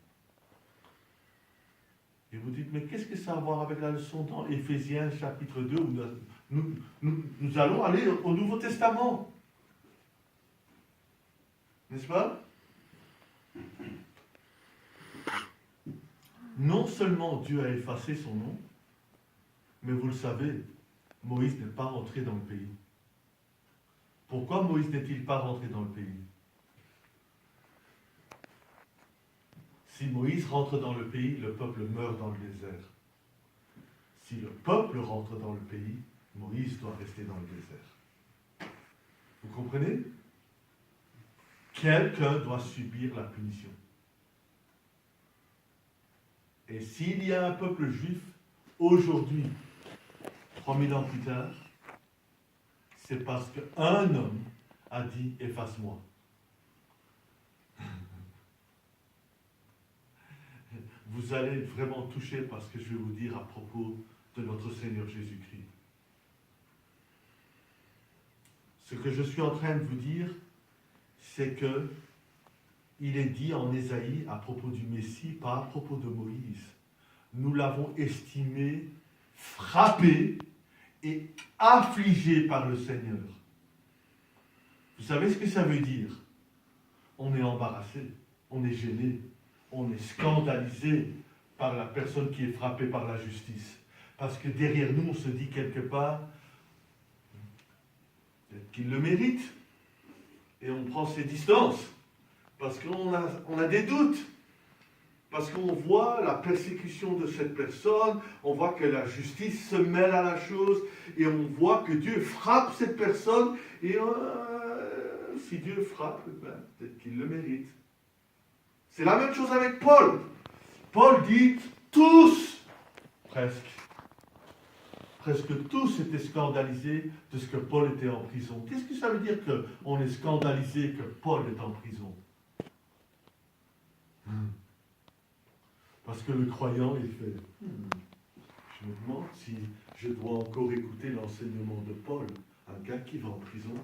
Et vous dites, mais qu'est-ce que ça a à voir avec la leçon dans Éphésiens chapitre 2 où nous allons aller au Nouveau Testament? N'est-ce pas? Non seulement Dieu a effacé son nom, mais vous le savez, Moïse n'est pas rentré dans le pays. Pourquoi Moïse n'est-il pas rentré dans le pays? Si Moïse rentre dans le pays, le peuple meurt dans le désert. Si le peuple rentre dans le pays, Moïse doit rester dans le désert. Vous comprenez? Quelqu'un doit subir la punition. Et s'il y a un peuple juif, aujourd'hui, 3000 ans plus tard, c'est parce qu'un homme a dit « efface-moi ». Vous allez être vraiment touché par ce que je vais vous dire à propos de notre Seigneur Jésus-Christ. Ce que je suis en train de vous dire, c'est que il est dit en Ésaïe à propos du Messie, pas à propos de Moïse. Nous l'avons estimé frappé et affligé par le Seigneur. Vous savez ce que ça veut dire? On est embarrassé, on est gêné, on est scandalisé par la personne qui est frappée par la justice. Parce que derrière nous, on se dit quelque part, peut-être qu'il le mérite, et on prend ses distances, parce qu'on a des doutes, parce qu'on voit la persécution de cette personne, on voit que la justice se mêle à la chose, et on voit que Dieu frappe cette personne, et si Dieu frappe, peut-être qu'il le mérite. C'est la même chose avec Paul. Paul dit, tous, presque tous étaient scandalisés de ce que Paul était en prison. Qu'est-ce que ça veut dire qu'on est scandalisé que Paul est en prison? Parce que le croyant, il fait, je me demande si je dois encore écouter l'enseignement de Paul, un gars qui va en prison.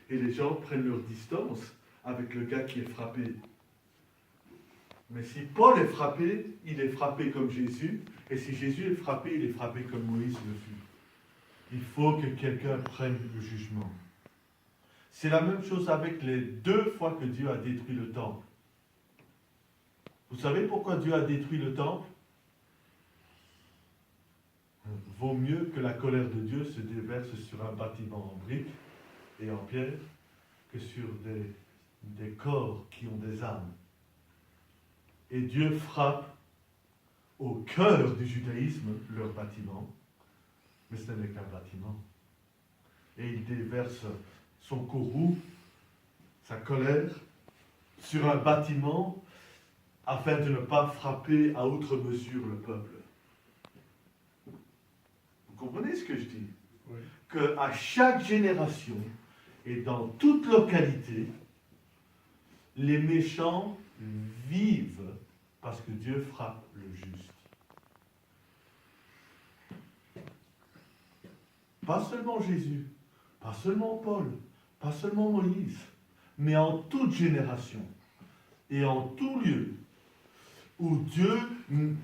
Et les gens prennent leur distance avec le gars qui est frappé. Mais si Paul est frappé, il est frappé comme Jésus. Et si Jésus est frappé, il est frappé comme Moïse le fut. Il faut que quelqu'un prenne le jugement. C'est la même chose avec les 2 fois que Dieu a détruit le temple. Vous savez pourquoi Dieu a détruit le temple? Vaut mieux que la colère de Dieu se déverse sur un bâtiment en briques et en pierre que sur des corps qui ont des âmes. Et Dieu frappe au cœur du judaïsme leur bâtiment, mais ce n'est qu'un bâtiment. Et il déverse son courroux, sa colère, sur un bâtiment afin de ne pas frapper à outre mesure le peuple. Vous comprenez ce que je dis? Oui. Qu'à chaque génération et dans toute localité, les méchants vivent parce que Dieu frappe le juste. Pas seulement Jésus, pas seulement Paul, pas seulement Moïse, mais en toute génération et en tout lieu où Dieu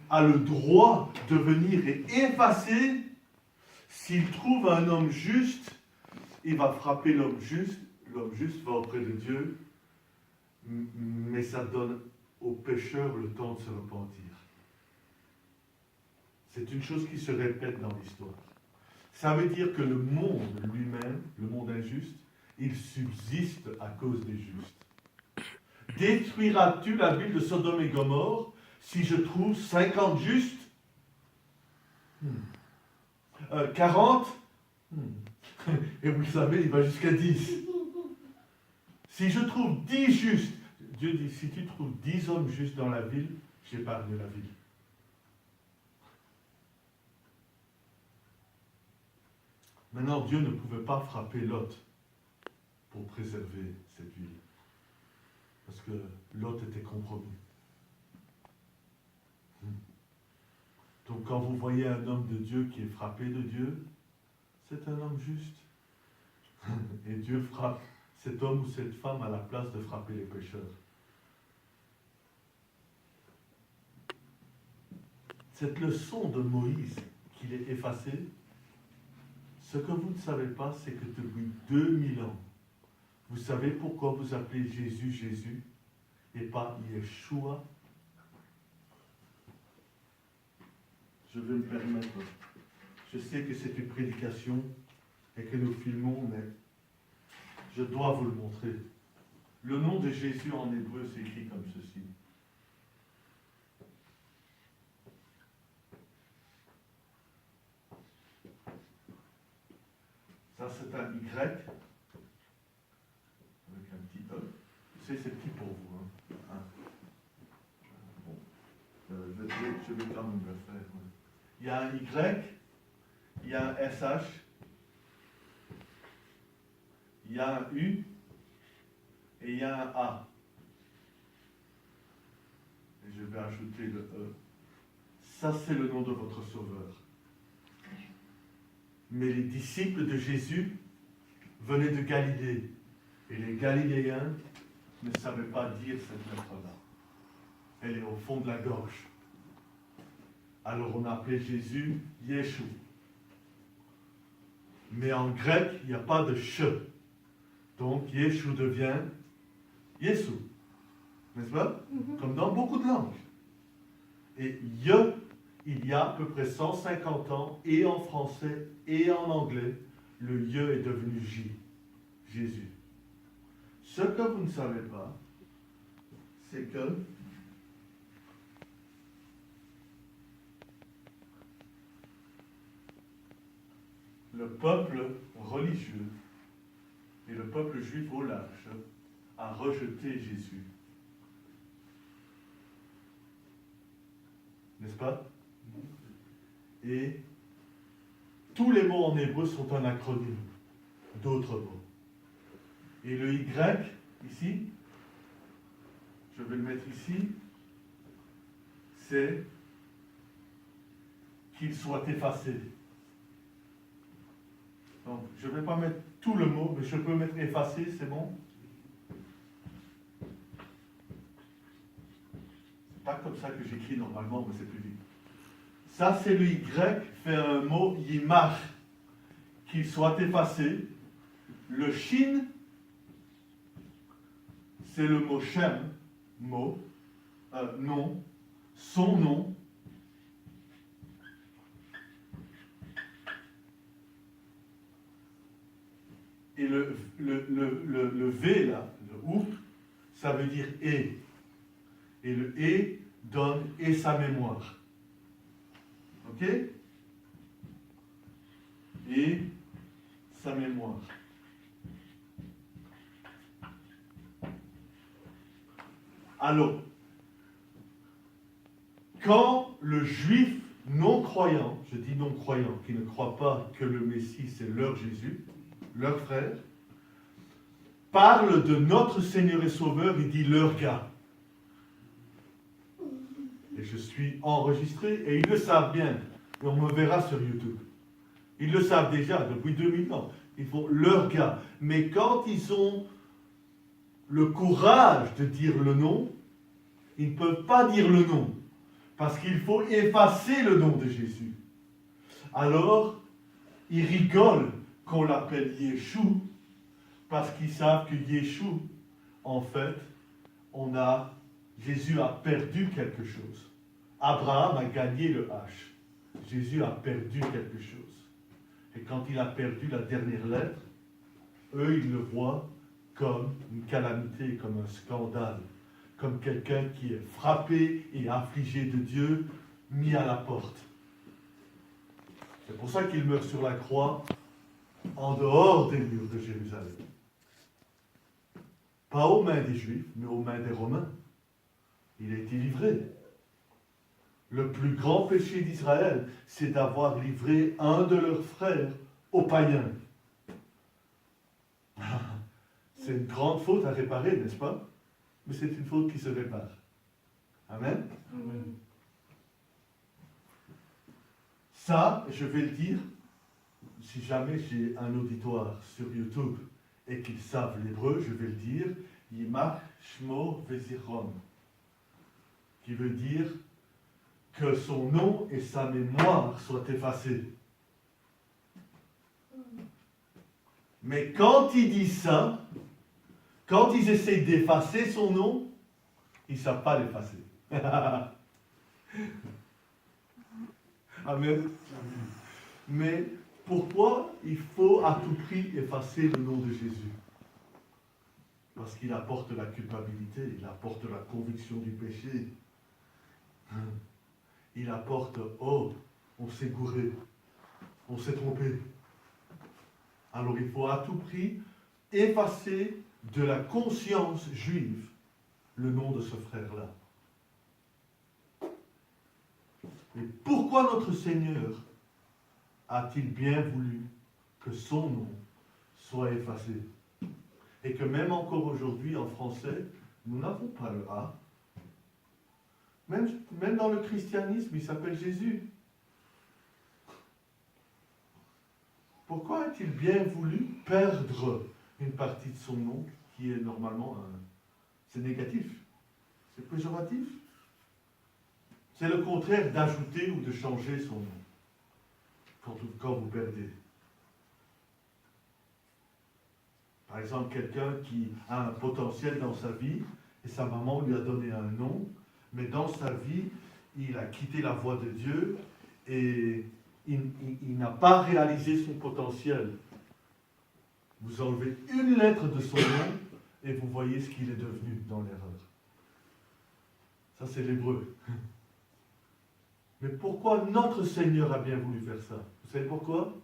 a le droit de venir et effacer, s'il trouve un homme juste, il va frapper l'homme juste va auprès de Dieu, mais ça donne aux pécheurs le temps de se repentir. C'est une chose qui se répète dans l'histoire. Ça veut dire que le monde lui-même, le monde injuste, il subsiste à cause des justes. Détruiras-tu la ville de Sodome et Gomorrhe si je trouve 50 justes? 40? Et vous le savez, il va jusqu'à 10. Si je trouve 10 justes, Dieu dit, si tu trouves 10 hommes justes dans la ville, j'épargne la ville. Maintenant, Dieu ne pouvait pas frapper Lot pour préserver cette ville. Parce que Lot était compromis. Donc quand vous voyez un homme de Dieu qui est frappé de Dieu, c'est un homme juste. Et Dieu frappe cet homme ou cette femme à la place de frapper les pécheurs. Cette leçon de Moïse qu'il est effacé, ce que vous ne savez pas, c'est que depuis 2000 ans, vous savez pourquoi vous appelez Jésus Jésus et pas Yeshua? Je vais me permettre. Je sais que c'est une prédication et que nous filmons, mais je dois vous le montrer. Le nom de Jésus en hébreu s'écrit comme ceci. Ça, c'est un Y avec un petit E. C'est petit pour vous. Bon. Je vais quand même le faire. Ouais. Il y a un Y, il y a un SH, il y a un U et il y a un A. Et je vais ajouter le E. Ça, c'est le nom de votre Sauveur. Mais les disciples de Jésus venaient de Galilée. Et les Galiléens ne savait pas dire cette lettre-là. Elle est au fond de la gorge. Alors on appelait Jésus Yeshua. Mais en grec, il n'y a pas de ch. Donc Yeshua devient Yesu. N'est-ce pas? Comme dans beaucoup de langues. Et Ye, il y a à peu près 150 ans, et en français et en anglais, le Ye est devenu J. Jésus. Ce que vous ne savez pas, c'est que le peuple religieux et le peuple juif au large a rejeté Jésus. N'est-ce pas? Et tous les mots en hébreu sont un acronyme d'autres mots. Et le Y, ici, je vais le mettre ici, c'est qu'il soit effacé. Donc, je ne vais pas mettre tout le mot, mais je peux mettre effacé, c'est bon? C'est pas comme ça que j'écris normalement, mais c'est plus vite. Ça, c'est le Y, fait un mot yimar, qu'il soit effacé. Le shin, c'est le mot shem, mot, nom, son nom. Et le V, là, le ouf, ça veut dire et. Et le et donne et sa mémoire. Ok? Et sa mémoire. Alors, quand le juif non-croyant, je dis non-croyant, qui ne croit pas que le Messie c'est leur Jésus, leur frère, parle de notre Seigneur et Sauveur, il dit leur gars. Et je suis enregistré, et ils le savent bien, et on me verra sur YouTube. Ils le savent déjà depuis 2000 ans. Ils font leur gars. Mais quand ils ont le courage de dire le nom, ils ne peuvent pas dire le nom. Parce qu'il faut effacer le nom de Jésus. Alors, ils rigolent qu'on l'appelle Yeshua, parce qu'ils savent que Yeshua, en fait, Jésus a perdu quelque chose. Abraham a gagné le H. Jésus a perdu quelque chose. Et quand il a perdu la dernière lettre, eux, ils le voient comme une calamité, comme un scandale, comme quelqu'un qui est frappé et affligé de Dieu, mis à la porte. C'est pour ça qu'il meurt sur la croix, en dehors des murs de Jérusalem. Pas aux mains des Juifs, mais aux mains des Romains. Il a été livré. Le plus grand péché d'Israël, c'est d'avoir livré un de leurs frères aux païens. C'est une grande faute à réparer, n'est-ce pas? Mais c'est une faute qui se répare. Amen? Amen. Ça, je vais le dire, si jamais j'ai un auditoire sur YouTube et qu'ils savent l'hébreu, je vais le dire, Yimach Shmo Vezichron, qui veut dire que son nom et sa mémoire soient effacés. Mais quand il dit ça, quand ils essayent d'effacer son nom, ils ne savent pas l'effacer. Amen. Mais pourquoi il faut à tout prix effacer le nom de Jésus? Parce qu'il apporte la culpabilité, il apporte la conviction du péché. Il apporte, oh, on s'est gouré, on s'est trompé. Alors il faut à tout prix effacer de la conscience juive le nom de ce frère-là. Et pourquoi notre Seigneur a-t-il bien voulu que son nom soit effacé? Et que même encore aujourd'hui en français, nous n'avons pas le A. Même dans le christianisme, il s'appelle Jésus. Pourquoi a-t-il bien voulu perdre une partie de son nom, qui est normalement C'est négatif. C'est péjoratif. C'est le contraire d'ajouter ou de changer son nom quand vous perdez. Par exemple, quelqu'un qui a un potentiel dans sa vie et sa maman lui a donné un nom, mais dans sa vie, il a quitté la voie de Dieu et il n'a pas réalisé son potentiel. Vous enlevez une lettre de son nom et vous voyez ce qu'il est devenu dans l'erreur. Ça, c'est l'hébreu. Mais pourquoi notre Seigneur a bien voulu faire ça? Vous savez pourquoi?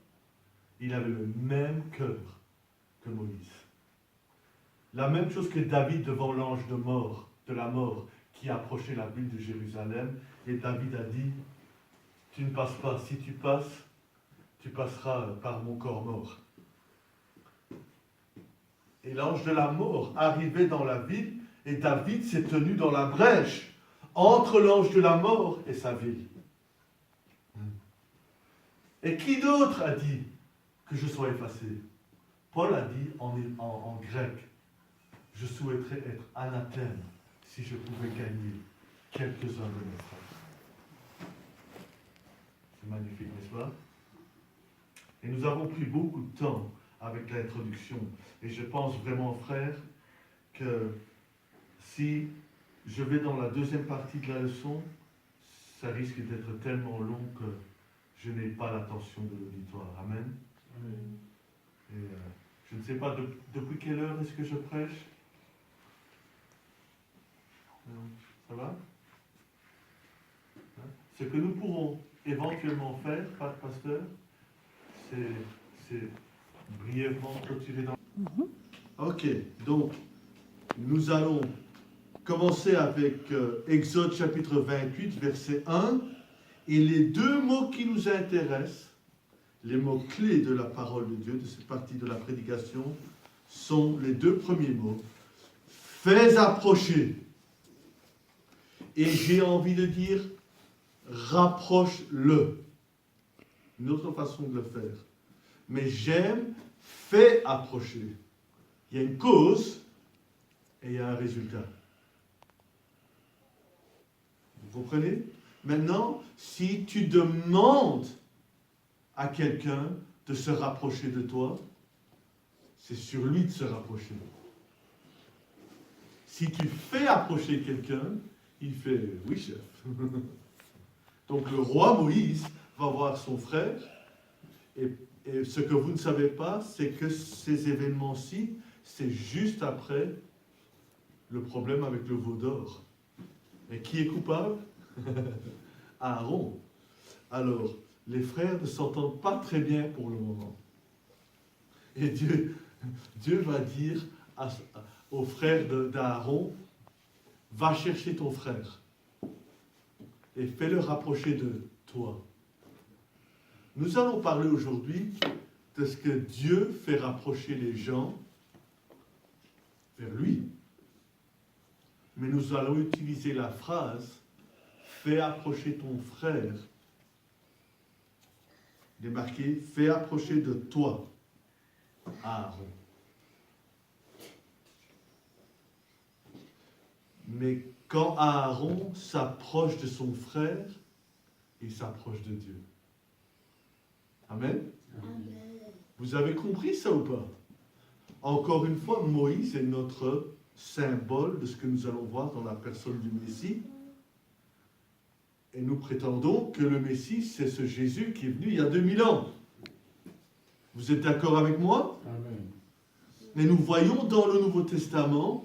Il avait le même cœur que Moïse. La même chose que David devant l'ange de la mort, qui approchait la ville de Jérusalem, et David a dit, tu ne passes pas, si tu passes, tu passeras par mon corps mort. Et l'ange de la mort arrivait dans la ville, et David s'est tenu dans la brèche, entre l'ange de la mort et sa ville. Et qui d'autre a dit que je sois effacé? Paul a dit en grec, je souhaiterais être anathème si je pouvais gagner quelques-uns de mes frères. C'est magnifique, n'est-ce pas? Et nous avons pris beaucoup de temps avec l'introduction. Et je pense vraiment, frère, que si je vais dans la deuxième partie de la leçon, ça risque d'être tellement long que je n'ai pas l'attention de l'auditoire. Amen. Et je ne sais pas depuis quelle heure est-ce que je prêche. Ça va? Ce que nous pourrons éventuellement faire, pasteur, c'est brièvement clôturer dans... Ok, donc nous allons commencer avec Exode chapitre 28, verset 1. Et les deux mots qui nous intéressent, les mots clés de la parole de Dieu, de cette partie de la prédication, sont les deux premiers mots. Fais approcher. Et j'ai envie de dire, rapproche-le. Une autre façon de le faire. Mais j'aime, fais approcher. Il y a une cause et il y a un résultat. Vous comprenez? Maintenant, si tu demandes à quelqu'un de se rapprocher de toi, c'est sur lui de se rapprocher. Si tu fais approcher quelqu'un, il fait « oui, chef ». Donc le roi Moïse va voir son frère, et ce que vous ne savez pas, c'est que ces événements-ci, c'est juste après le problème avec le veau d'or. Et qui est coupable? Aaron. Alors, les frères ne s'entendent pas très bien pour le moment. Et Dieu va dire aux frères d'Aaron, va chercher ton frère et fais-le rapprocher de toi. Nous allons parler aujourd'hui de ce que Dieu fait rapprocher les gens vers lui. Mais nous allons utiliser la phrase « fais approcher ton frère ». Il est marqué « fais approcher de toi, Aaron ». Mais quand Aaron s'approche de son frère, il s'approche de Dieu. Amen. Amen. Vous avez compris ça ou pas? Encore une fois, Moïse est notre symbole de ce que nous allons voir dans la personne du Messie. Et nous prétendons que le Messie, c'est ce Jésus qui est venu il y a 2000 ans. Vous êtes d'accord avec moi? Amen. Mais nous voyons dans le Nouveau Testament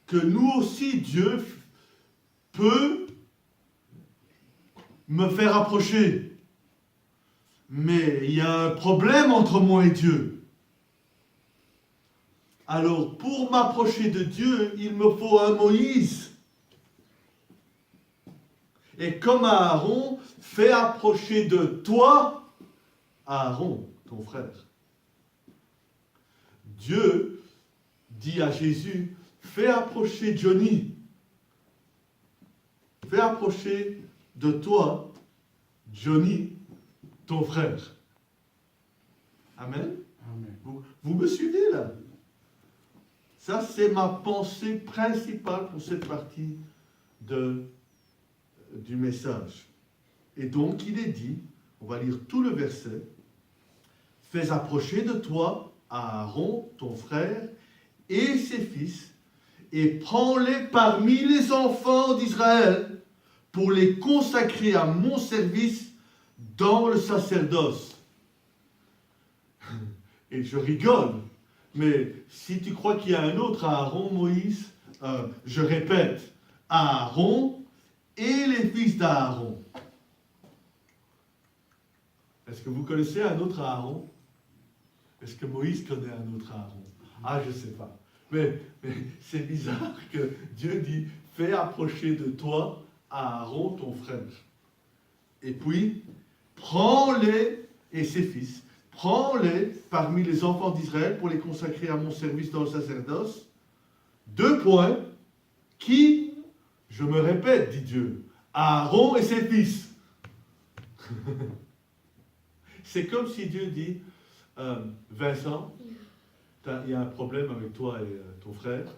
que nous aussi, Dieu peut me faire approcher. Mais il y a un problème entre moi et Dieu. Alors, pour m'approcher de Dieu, il me faut un Moïse. Et comme Aaron, fais approcher de toi Aaron, ton frère. Dieu dit à Jésus, fais approcher Johnny. Fais approcher de toi, Johnny, ton frère. Amen. Amen. Vous me suivez là? Ça, c'est ma pensée principale pour cette partie du message. Et donc, il est dit, on va lire tout le verset, « Fais approcher de toi Aaron, ton frère, et ses fils, et prends-les parmi les enfants d'Israël pour les consacrer à mon service dans le sacerdoce. » Et je rigole, mais si tu crois qu'il y a un autre Aaron, Moïse, je répète, Aaron et les fils d'Aaron. Est-ce que vous connaissez un autre Aaron? Est-ce que Moïse connaît un autre Aaron? Ah, je ne sais pas. Mais c'est bizarre que Dieu dit, fais approcher de toi Aaron, ton frère. Et puis, prends-les, et ses fils, prends-les parmi les enfants d'Israël pour les consacrer à mon service dans le sacerdoce. 2 points. Qui, je me répète, dit Dieu, Aaron et ses fils. C'est comme si Dieu dit, Vincent, il y a un problème avec toi et ton frère,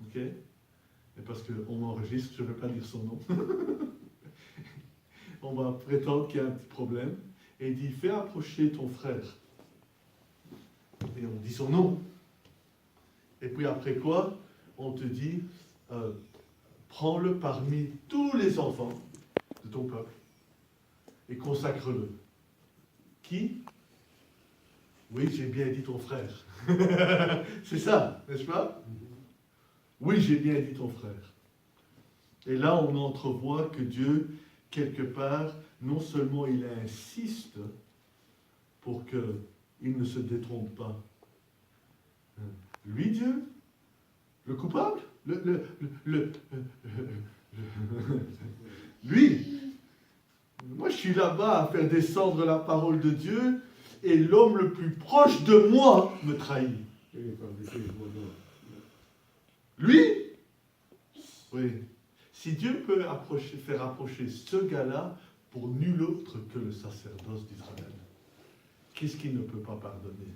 ok? Et parce qu'on m'enregistre, je ne vais pas dire son nom. On va prétendre qu'il y a un petit problème. Et il dit, fais approcher ton frère. Et on dit son nom. Et puis après quoi, on te dit, prends-le parmi tous les enfants de ton peuple et consacre-le. Qui? Oui, j'ai bien dit ton frère. C'est ça, n'est-ce pas? Oui, j'ai bien dit ton frère. Et là, on entrevoit que Dieu, quelque part, non seulement il insiste pour qu'il ne se détrompe pas. Lui, Dieu, le coupable, lui, moi je suis là-bas à faire descendre la parole de Dieu et l'homme le plus proche de moi me trahit. Lui, oui. Si Dieu peut faire approcher ce gars-là pour nul autre que le sacerdoce d'Israël, qu'est-ce qu'il ne peut pas pardonner?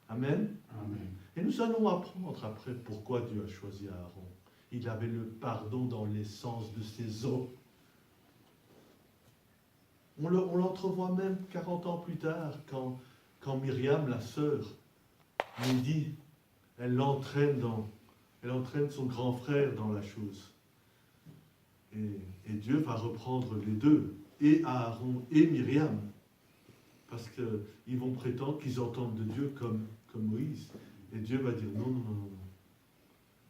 Amen. Amen. Et nous allons apprendre après pourquoi Dieu a choisi Aaron. Il avait le pardon dans l'essence de ses os. On l'entrevoit même 40 ans plus tard, quand Myriam, la sœur, lui dit, elle entraîne son grand frère dans la chose. Et Dieu va reprendre les deux, et Aaron et Myriam, parce qu'ils vont prétendre qu'ils entendent de Dieu comme Moïse. Et Dieu va dire, non.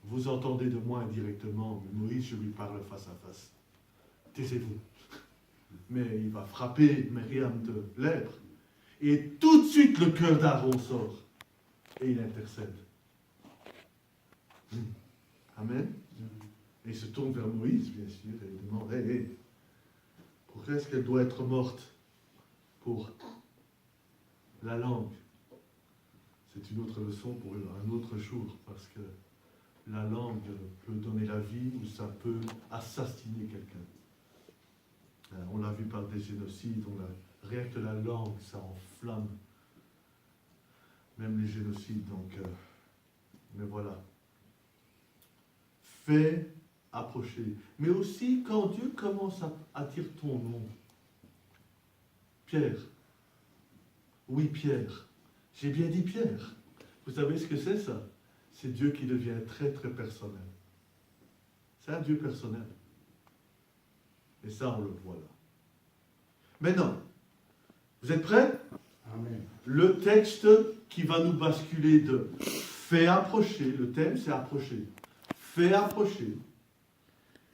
Vous entendez de moi indirectement, mais Moïse, je lui parle face à face. Taisez-vous. Mais il va frapper Myriam de lèpre. Et tout de suite, le cœur d'Aaron sort. Et il intercède. Amen. Et il se tourne vers Moïse, bien sûr, et il demande, hey, pourquoi est-ce qu'elle doit être morte? Pour la langue. C'est une autre leçon pour un autre jour, parce que la langue peut donner la vie ou ça peut assassiner quelqu'un. On l'a vu par des génocides, rien que la langue, ça enflamme. Même les génocides, donc... mais voilà. Fais approcher. Mais aussi quand Dieu commence à dire ton nom. Pierre. Oui, Pierre. J'ai bien dit Pierre. Vous savez ce que c'est ça? C'est Dieu qui devient très très personnel. C'est un Dieu personnel. Et ça, on le voit là. Maintenant, vous êtes prêts? Amen. Le texte qui va nous basculer de fais approcher, le thème c'est approcher. Fais approcher.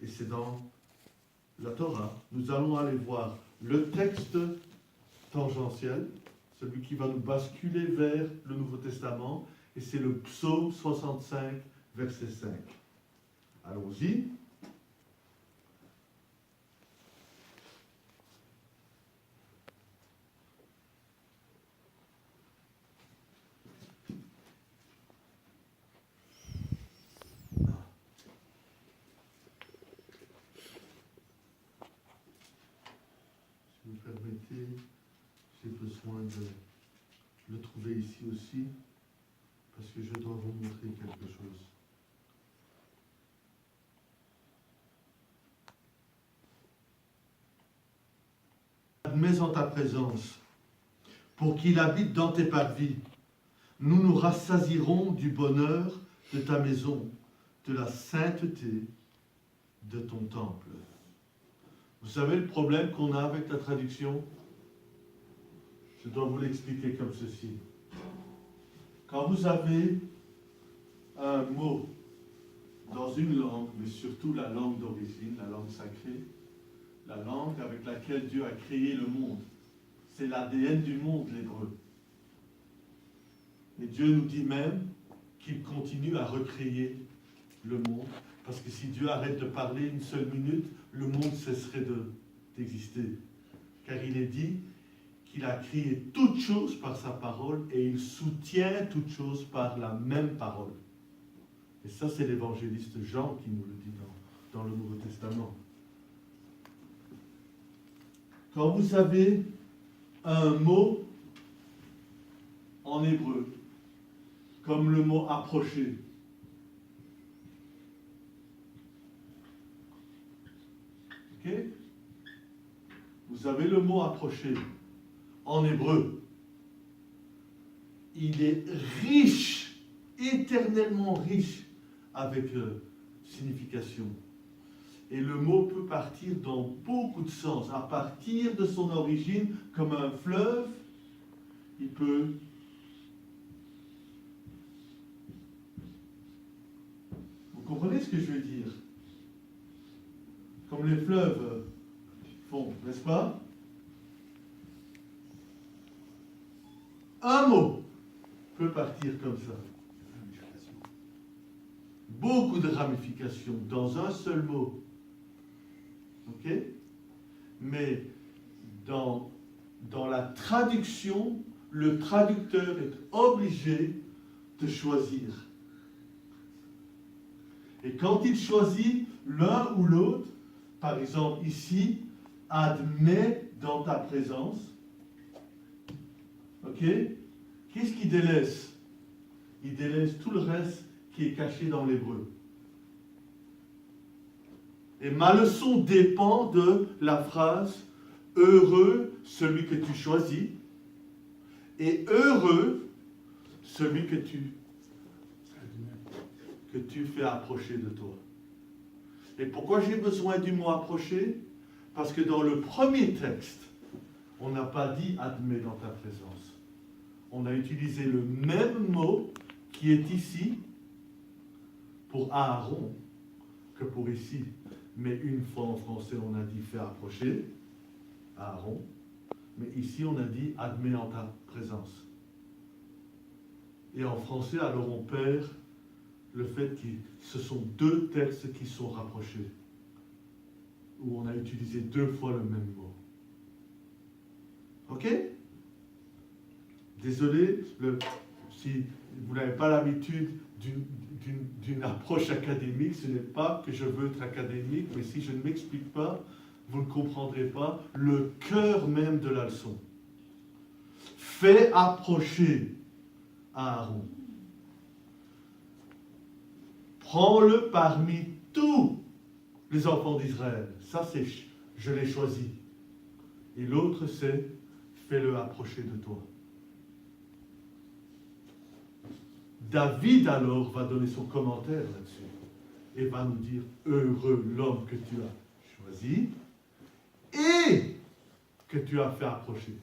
Et c'est dans la Torah. Nous allons aller voir le texte tangentiel, celui qui va nous basculer vers le Nouveau Testament, et c'est le psaume 65, verset 5. Allons-y. Si vous permettez, j'ai besoin de le trouver ici aussi, parce que je dois vous montrer quelque chose. Admets en ta présence, pour qu'il habite dans tes parvis. Nous nous rassasierons du bonheur de ta maison, de la sainteté de ton temple. Vous savez le problème qu'on a avec la traduction? Je dois vous l'expliquer comme ceci. Quand vous avez un mot dans une langue, mais surtout la langue d'origine, la langue sacrée, la langue avec laquelle Dieu a créé le monde, c'est l'ADN du monde, l'hébreu. Et Dieu nous dit même qu'il continue à recréer le monde, parce que si Dieu arrête de parler une seule minute, le monde cesserait d'exister. Car il est dit qu'il a créé toutes choses par sa parole et il soutient toutes choses par la même parole. Et ça, c'est l'évangéliste Jean qui nous le dit dans le Nouveau Testament. Quand vous avez un mot en hébreu, comme le mot approcher, ok? Vous avez le mot approcher en hébreu. Il est riche, éternellement riche avec signification. Et le mot peut partir dans beaucoup de sens. À partir de son origine, comme un fleuve, il peut Vous comprenez ce que je veux dire? Comme les fleuves font, n'est-ce pas? Un mot peut partir comme ça. Beaucoup de ramifications dans un seul mot. Ok? Mais dans la traduction, le traducteur est obligé de choisir. Et quand il choisit l'un ou l'autre, par exemple ici, admets dans ta présence, ok? Qu'est-ce qu'il délaisse? Il délaisse tout le reste qui est caché dans l'hébreu. Et ma leçon dépend de la phrase « Heureux celui que tu choisis » et « Heureux celui que tu fais approcher de toi ». Et pourquoi j'ai besoin du mot « approcher » ? Parce que dans le premier texte, on n'a pas dit « admets dans ta présence ». On a utilisé le même mot qui est ici pour Aaron que pour ici. Mais une fois en français, on a dit « fais approcher » Aaron. Mais ici, on a dit « admets en ta présence ». Et en français, alors on perd le fait que ce sont deux textes qui sont rapprochés, où on a utilisé deux fois le même mot. Ok? Désolé, si vous n'avez pas l'habitude d'une approche académique, ce n'est pas que je veux être académique, mais si je ne m'explique pas, vous ne comprendrez pas le cœur même de la leçon. Fais approcher Aaron. Prends-le parmi tous les enfants d'Israël. Ça, c'est je l'ai choisi. Et l'autre, c'est fais-le approcher de toi. David, alors, va donner son commentaire là-dessus et va nous dire « Heureux l'homme que tu as choisi et que tu as fait approcher ».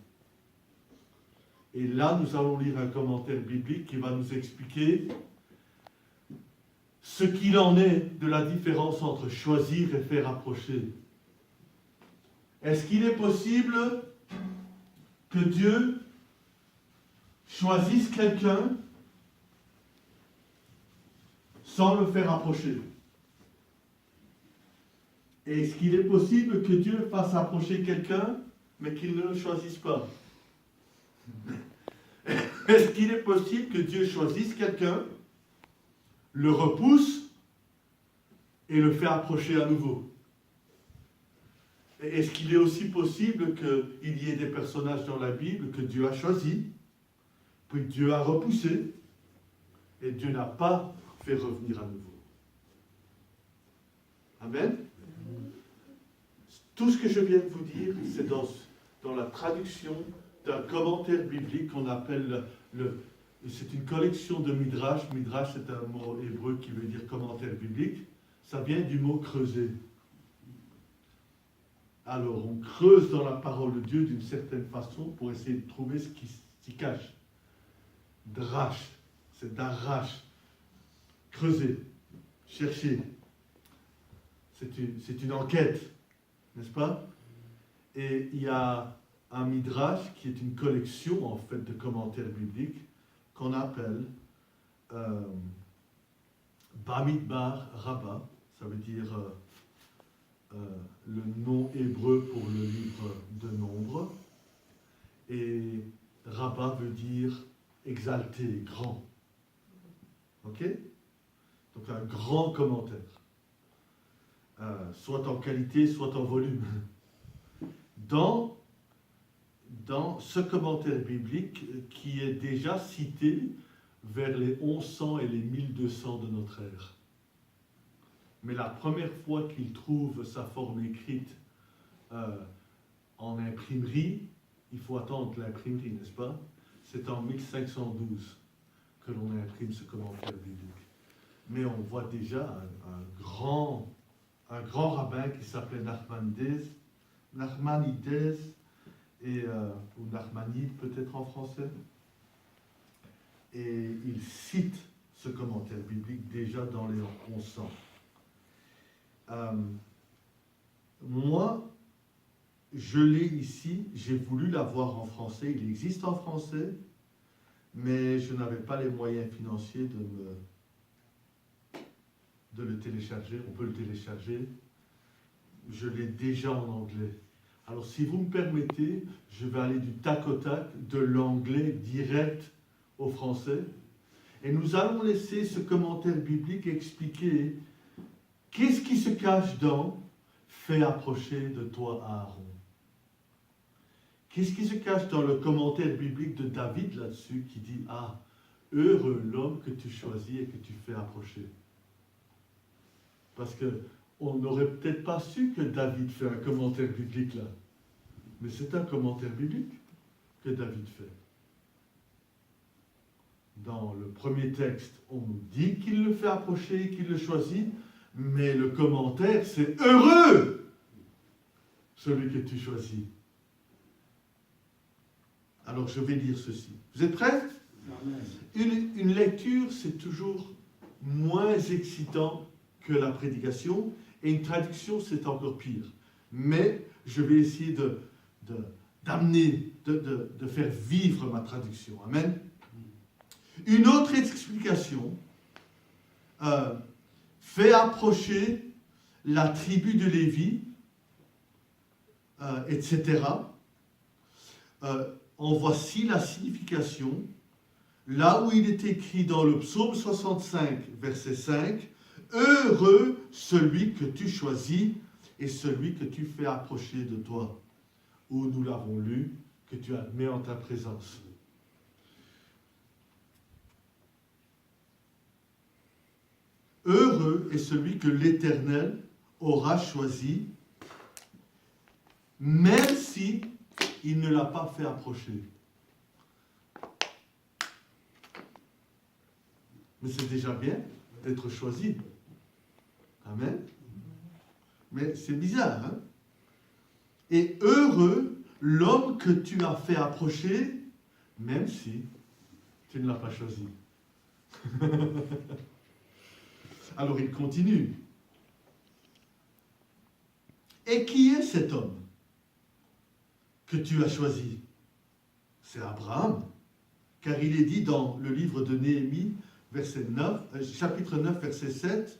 Et là, nous allons lire un commentaire biblique qui va nous expliquer ce qu'il en est de la différence entre choisir et faire approcher. Est-ce qu'il est possible que Dieu choisisse quelqu'un sans le faire approcher? Et est-ce qu'il est possible que Dieu fasse approcher quelqu'un, mais qu'il ne le choisisse pas? Est-ce qu'il est possible que Dieu choisisse quelqu'un, le repousse et le fait approcher à nouveau? Et est-ce qu'il est aussi possible qu'il y ait des personnages dans la Bible que Dieu a choisis, puis Dieu a repoussé, Et Dieu n'a pas fait revenir à nouveau. Amen. Tout ce que je viens de vous dire, c'est dans la traduction d'un commentaire biblique qu'on appelle c'est une collection de midrash. Midrash, c'est un mot hébreu qui veut dire commentaire biblique. Ça vient du mot creuser. Alors, on creuse dans la parole de Dieu d'une certaine façon pour essayer de trouver ce qui s'y cache. Drash, c'est d'arrache. Creuser, chercher. C'est une enquête, n'est-ce pas? Et il y a un midrash qui est une collection, en fait, de commentaires bibliques qu'on appelle Bamidbar Rabbah. Ça veut dire le nom hébreu pour le livre de Nombres. Et Rabbah veut dire exalté, grand. Ok? Donc un grand commentaire. Soit en qualité, soit en volume. Dans ce commentaire biblique qui est déjà cité vers les 1100 et les 1200 de notre ère. Mais la première fois qu'il trouve sa forme écrite en imprimerie, il faut attendre l'imprimerie, n'est-ce pas? C'est en 1512 que l'on imprime ce commentaire biblique. Mais on voit déjà un grand rabbin qui s'appelait Nachmanides, ou Nachmanide peut-être en français. Et il cite ce commentaire biblique déjà dans les 1100. Moi, je l'ai ici, j'ai voulu l'avoir en français, il existe en français, mais je n'avais pas les moyens financiers de le télécharger. On peut le télécharger. Je l'ai déjà en anglais. Alors, si vous me permettez, je vais aller du tac au tac, de l'anglais direct au français. Et nous allons laisser ce commentaire biblique expliquer qu'est-ce qui se cache dans « Fais approcher de toi Aaron ». Qu'est-ce qui se cache dans le commentaire biblique de David là-dessus qui dit « Ah, heureux l'homme que tu choisis et que tu fais approcher ». Parce qu'on n'aurait peut-être pas su que David fait un commentaire biblique là. Mais c'est un commentaire biblique que David fait. Dans le premier texte, on nous dit qu'il le fait approcher, qu'il le choisit, mais le commentaire, c'est « Heureux celui que tu choisis ». Alors je vais lire ceci. Vous êtes prêts? Une lecture, c'est toujours moins excitant que la prédication, et une traduction, c'est encore pire. Mais je vais essayer d'amener, de faire vivre ma traduction. Amen. Une autre explication fait approcher la tribu de Lévi, etc. En voici la signification. Là où il est écrit dans le psaume 65, verset 5, « Heureux celui que tu choisis et celui que tu fais approcher de toi. » Où nous l'avons lu, que tu admets en ta présence. Heureux est celui que l'Éternel aura choisi, même si il ne l'a pas fait approcher. Mais c'est déjà bien d'être choisi. Amen. Mais c'est bizarre, hein? Et heureux l'homme que tu as fait approcher, même si tu ne l'as pas choisi. Alors il continue. Et qui est cet homme que tu as choisi? C'est Abraham, car il est dit dans le livre de Néhémie, chapitre 9, verset 7,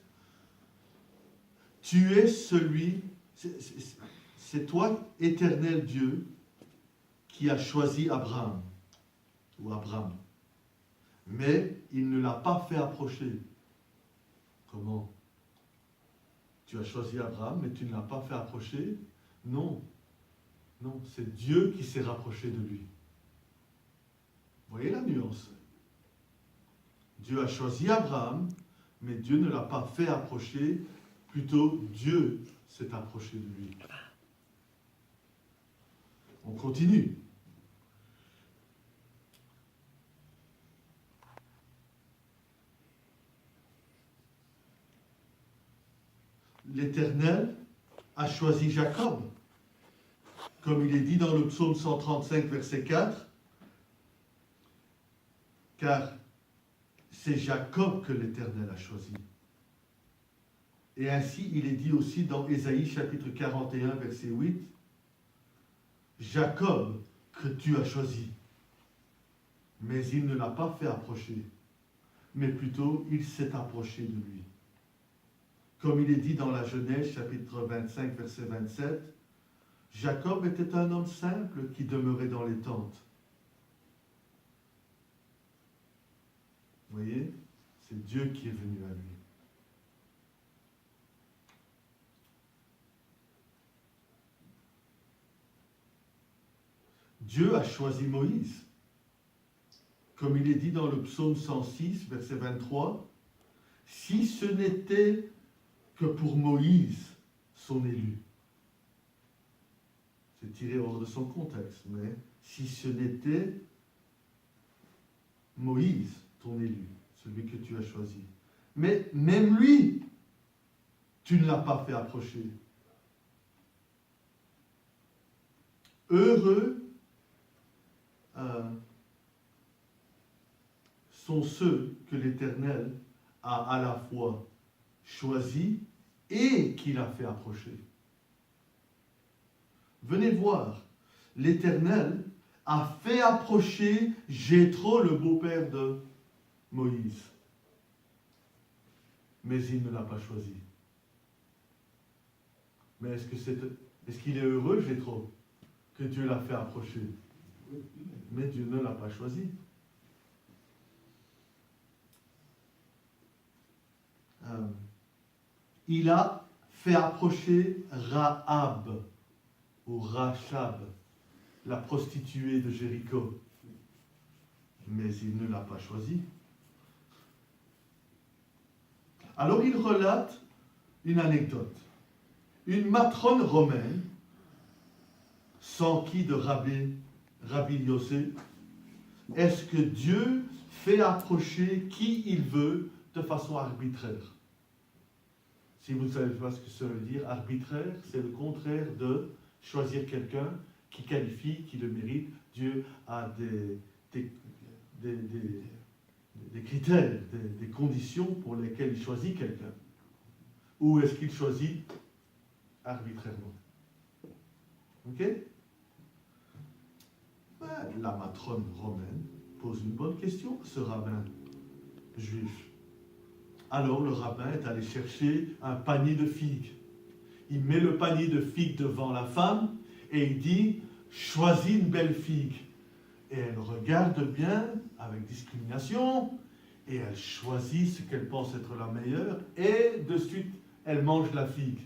« Tu es celui, c'est toi, éternel Dieu, qui as choisi Abraham, ou Abraham, mais il ne l'a pas fait approcher. » Comment? Tu as choisi Abraham, mais tu ne l'as pas fait approcher? Non. Non, c'est Dieu qui s'est rapproché de lui. Vous voyez la nuance? Dieu a choisi Abraham, mais Dieu ne l'a pas fait approcher, plutôt Dieu s'est approché de lui. On continue. L'Éternel a choisi Jacob, comme il est dit dans le psaume 135, verset 4, car c'est Jacob que l'Éternel a choisi. Et ainsi, il est dit aussi dans Ésaïe chapitre 41, verset 8, Jacob que tu as choisi, mais il ne l'a pas fait approcher, mais plutôt il s'est approché de lui. Comme il est dit dans la Genèse chapitre 25, verset 27, Jacob était un homme simple qui demeurait dans les tentes. Vous voyez, c'est Dieu qui est venu à lui. Dieu a choisi Moïse. Comme il est dit dans le psaume 106, verset 23, si ce n'était que pour Moïse, son élu. C'est tiré hors de son contexte, mais si ce n'était Moïse, ton élu, celui que tu as choisi. Mais même lui, tu ne l'as pas fait approcher. Heureux sont ceux que l'Éternel a à la fois choisis et qu'il a fait approcher. Venez voir, l'Éternel a fait approcher Jéthro, le beau-père de Moïse. Mais il ne l'a pas choisi. Mais est-ce qu'il est heureux, Jéthro, que Dieu l'a fait approcher? Mais Dieu ne l'a pas choisi. Il a fait approcher Rahab, ou Rachab, la prostituée de Jéricho. Mais il ne l'a pas choisi. Alors il relate une anecdote. Une matrone romaine, s'enquit de Rabbi Yossé, est-ce que Dieu fait approcher qui il veut de façon arbitraire? Si vous ne savez pas ce que ça veut dire, arbitraire, c'est le contraire de choisir quelqu'un qui qualifie, qui le mérite. Dieu a des critères, des conditions pour lesquelles il choisit quelqu'un. Ou est-ce qu'il choisit arbitrairement? Ok? La matrone romaine pose une bonne question à ce rabbin juif. Alors le rabbin est allé chercher un panier de figues. Il met le panier de figues devant la femme et il dit « Choisis une belle figue ». Et elle regarde bien avec discrimination et elle choisit ce qu'elle pense être la meilleure et de suite elle mange la figue.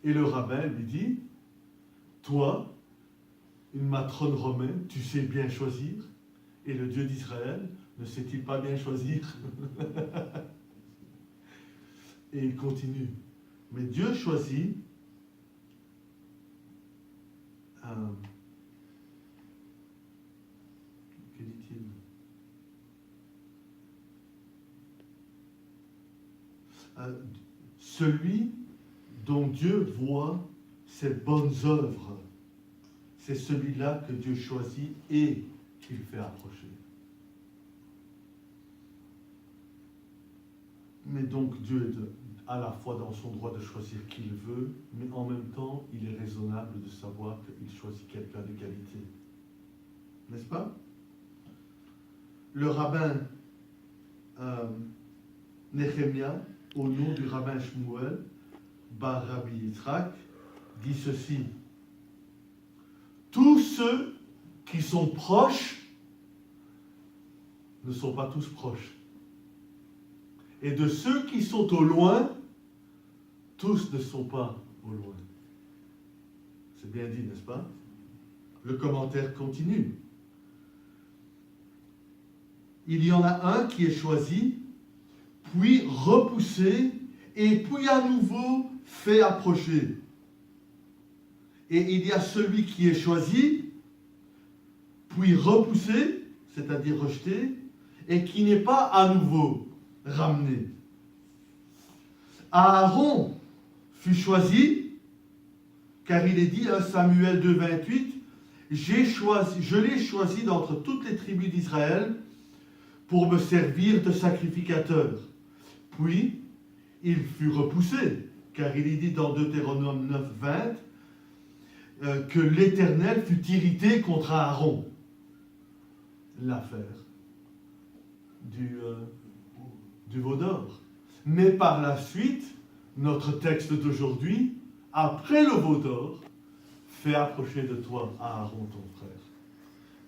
Et le rabbin lui dit « Toi, une matrone romaine, tu sais bien choisir, et le Dieu d'Israël ne sait-il pas bien choisir ?» Et il continue. Mais Dieu choisit que dit-il? Celui dont Dieu voit ses bonnes œuvres, c'est celui-là que Dieu choisit et qu'il fait approcher. Mais donc Dieu est à la fois dans son droit de choisir qui il veut, mais en même temps, il est raisonnable de savoir qu'il choisit quelqu'un de qualité. N'est-ce pas? Le rabbin Nehemia, au nom du rabbin Shmuel, bar Rabbi Yitzhak, dit ceci: tous ceux qui sont proches ne sont pas tous proches. Et de ceux qui sont au loin, tous ne sont pas au loin. C'est bien dit, n'est-ce pas? Le commentaire continue. il y en a un qui est choisi, puis repoussé, et puis à nouveau fait approcher. Et il y a celui qui est choisi, puis repoussé, c'est-à-dire rejeté, et qui n'est pas à nouveau ramené. Aaron fut choisi, car il est dit, 1 Samuel 2, 28, je l'ai choisi d'entre toutes les tribus d'Israël pour me servir de sacrificateur. Puis, il fut repoussé, car il est dit dans Deutéronome 9, 20, que l'Éternel fut irrité contre Aaron. L'affaire du veau d'or. Mais par la suite, notre texte d'aujourd'hui, après le veau d'or, fait approcher de toi Aaron ton frère.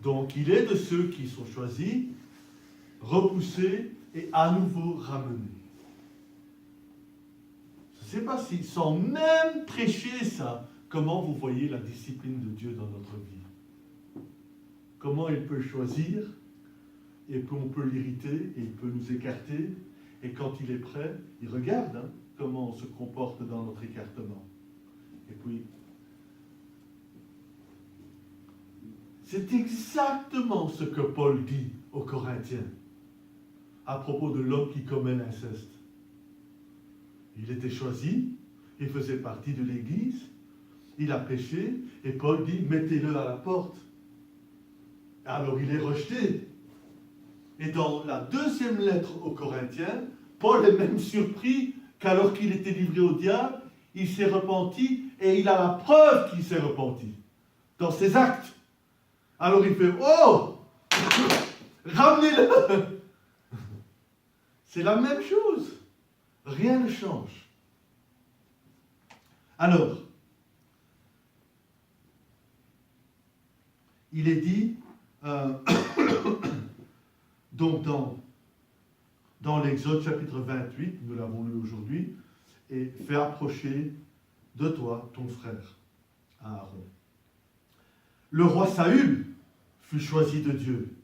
Donc il est de ceux qui sont choisis, repoussés et à nouveau ramenés. Je ne sais pas si, sans même prêcher ça, comment vous voyez la discipline de Dieu dans notre vie. Comment il peut choisir, et on peut l'irriter, et il peut nous écarter, et quand il est prêt, il regarde comment on se comporte dans notre écartement. Et puis, c'est exactement ce que Paul dit aux Corinthiens à propos de l'homme qui commet l'inceste. Il était choisi, il faisait partie de l'Église, il a péché, et Paul dit, mettez-le à la porte. Alors il est rejeté. Et dans la deuxième lettre aux Corinthiens, Paul est même surpris qu'alors qu'il était livré au diable, il s'est repenti, et il a la preuve qu'il s'est repenti dans ses actes. Alors il fait, oh, ramenez-le. C'est la même chose. Rien ne change. Alors, il est dit, donc dans l'Exode chapitre 28, nous l'avons lu aujourd'hui, et fais approcher de toi ton frère, Aaron. Le roi Saül fut choisi de Dieu,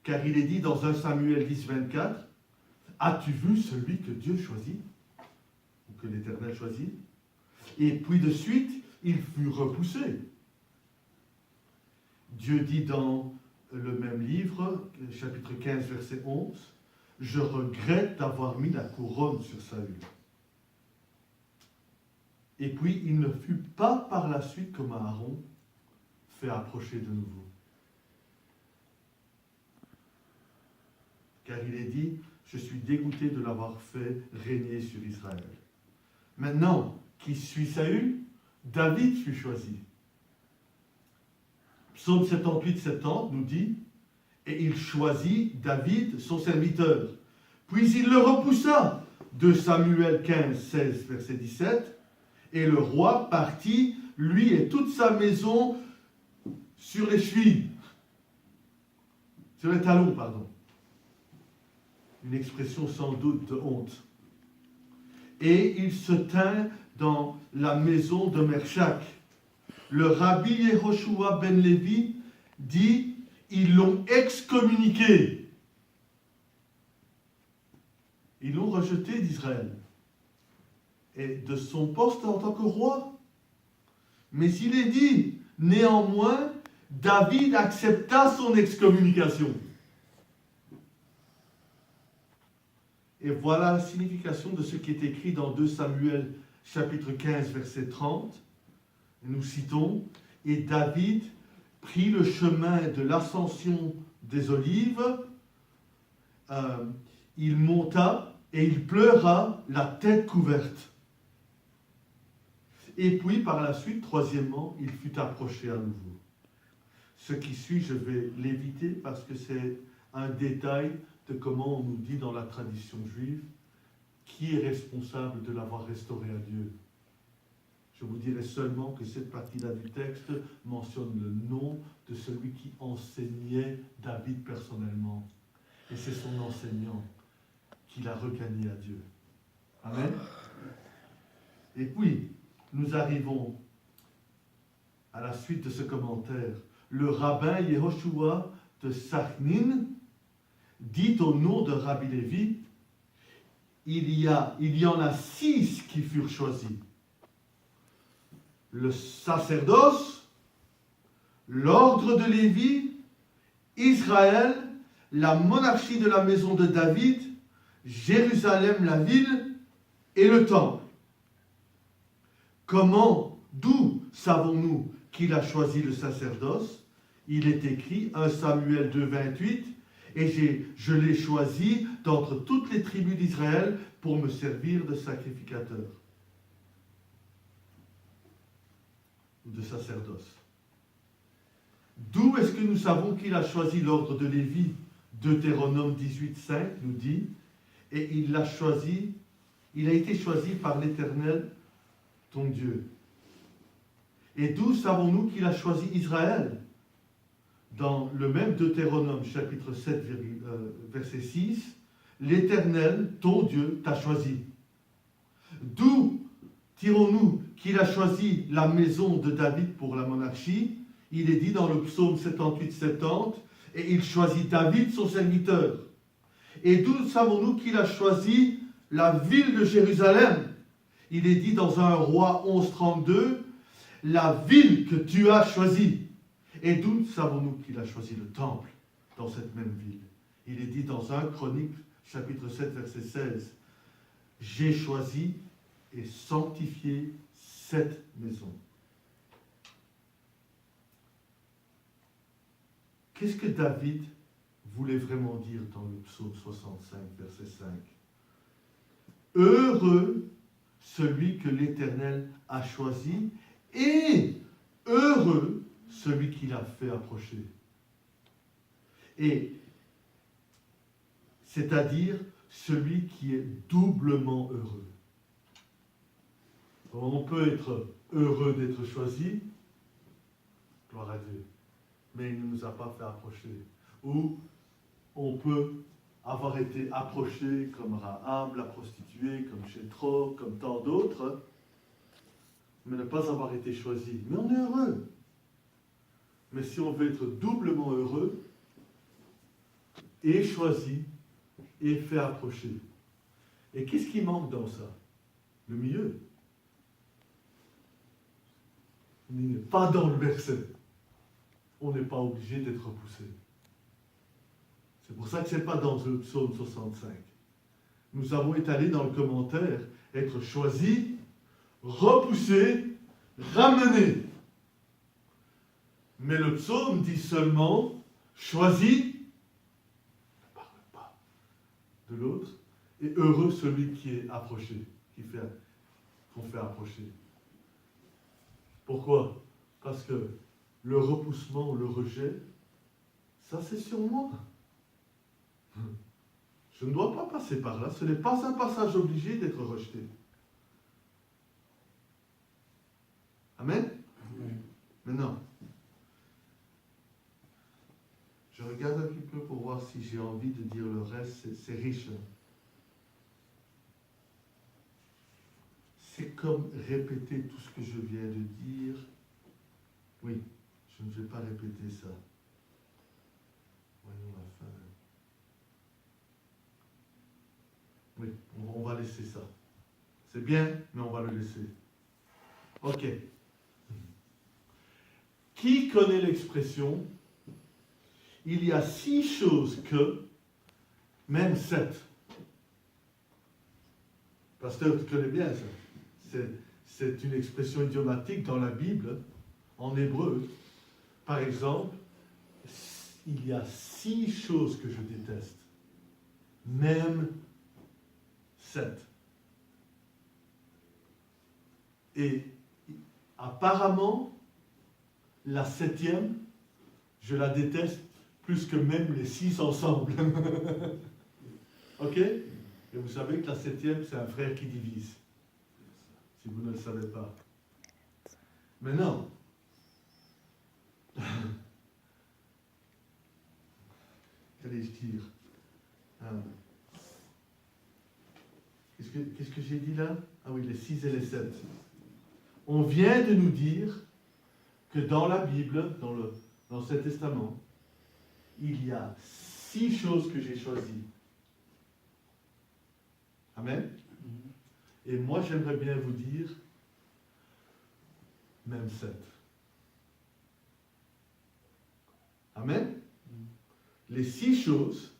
car il est dit dans 1 Samuel 10, 24, as-tu vu celui que Dieu choisit, ou que l'Éternel choisit? Et puis de suite, il fut repoussé. Dieu dit dans le même livre, chapitre 15, verset 11, « Je regrette d'avoir mis la couronne sur Saül. » Et puis, il ne fut pas par la suite, comme Aaron, fait approcher de nouveau. Car il est dit, « Je suis dégoûté de l'avoir fait régner sur Israël. » Maintenant, qui suit Saül? David fut choisi. Psaume 78, 70 nous dit, et il choisit David, son serviteur. Puis il le repoussa, de Samuel 15, 16, verset 17, et le roi partit, lui et toute sa maison, sur les chevilles. Sur les talons, pardon. Une expression sans doute de honte. Et il se tint dans la maison de Mershak. Le rabbi Yehoshua ben Lévi dit, ils l'ont excommuniqué. Ils l'ont rejeté d'Israël et de son poste en tant que roi. Mais il est dit, néanmoins, David accepta son excommunication. Et voilà la signification de ce qui est écrit dans 2 Samuel chapitre 15 verset 30. Nous citons, « Et David prit le chemin de l'ascension des Olives, il monta et il pleura la tête couverte. Et puis par la suite, troisièmement, il fut approché à nouveau. » Ce qui suit, je vais l'éviter parce que c'est un détail de comment on nous dit dans la tradition juive qui est responsable de l'avoir restauré à Dieu. Je vous dirai seulement que cette partie-là du texte mentionne le nom de celui qui enseignait David personnellement. Et c'est son enseignant qui l'a regagné à Dieu. Amen. Et puis, nous arrivons à la suite de ce commentaire. Le rabbin Yehoshua de Sachnin dit au nom de Rabbi Lévi, il y en a 6 qui furent choisis. Le sacerdoce, l'ordre de Lévi, Israël, la monarchie de la maison de David, Jérusalem, la ville, et le temple. D'où savons-nous qu'il a choisi le sacerdoce? Il est écrit, 1 Samuel 2, 28, et je l'ai choisi d'entre toutes les tribus d'Israël pour me servir de sacrificateur. Ou de sacerdoce. D'où est-ce que nous savons qu'il a choisi l'ordre de Lévi? Deutéronome 18, 5 nous dit, et il a été choisi par l'Éternel, ton Dieu. Et d'où savons-nous qu'il a choisi Israël? Dans le même Deutéronome, chapitre 7, verset 6, l'Éternel, ton Dieu, t'a choisi. D'où tirons-nous qu'il a choisi la maison de David pour la monarchie? Il est dit dans le psaume 78, 70, et il choisit David, son serviteur. Et d'où savons-nous qu'il a choisi la ville de Jérusalem? Il est dit dans 1 Roi 11, 32, la ville que tu as choisie. Et d'où savons-nous qu'il a choisi le temple dans cette même ville? Il est dit dans 1 Chronique, chapitre 7, verset 16, j'ai choisi et sanctifié cette maison. Qu'est-ce que David voulait vraiment dire dans le psaume 65, verset 5? Heureux celui que l'Éternel a choisi et heureux celui qu'il a fait approcher. Et c'est-à-dire celui qui est doublement heureux. On peut être heureux d'être choisi, gloire à Dieu, mais il ne nous a pas fait approcher. Ou on peut avoir été approché comme Rahab, la prostituée, comme Jéthro, comme tant d'autres, mais ne pas avoir été choisi. Mais on est heureux. Mais si on veut être doublement heureux, et choisi, et fait approcher. Et qu'est-ce qui manque dans ça? Le milieu. On n'est pas dans le verset. On n'est pas obligé d'être repoussé. C'est pour ça que ce n'est pas dans le psaume 65. Nous avons étalé dans le commentaire être choisi, repoussé, ramené. Mais le psaume dit seulement choisi, ne parle pas de l'autre, et heureux celui qui est approché, qu'on fait approcher. Pourquoi? Parce que le repoussement ou le rejet, ça c'est sur moi. Je ne dois pas passer par là. Ce n'est pas un passage obligé d'être rejeté. Amen? Amen. Maintenant, je regarde un petit peu pour voir si j'ai envie de dire le reste. C'est riche. C'est comme répéter tout ce que je viens de dire. Oui, je ne vais pas répéter ça. Voyons la fin. Oui, on va laisser ça. C'est bien, mais on va le laisser. Ok. Qui connaît l'expression « Il y a 6 choses que, même 7 ». Pasteur, tu connais bien ça. C'est une expression idiomatique dans la Bible, en hébreu. Par exemple, il y a 6 choses que je déteste. Même 7. Et apparemment, la 7e, je la déteste plus que même les 6 ensemble. Ok? Et vous savez que la 7e, c'est un frère qui divise. Si vous ne le savez pas. Maintenant, qu'allais-je dire? Qu'est-ce que j'ai dit là? Ah oui, les 6 et les 7. On vient de nous dire que dans la Bible, dans l'Ancien Testament, il y a 6 choses que j'ai choisies. Amen. Et moi, j'aimerais bien vous dire, même 7. Amen. Les 6 choses,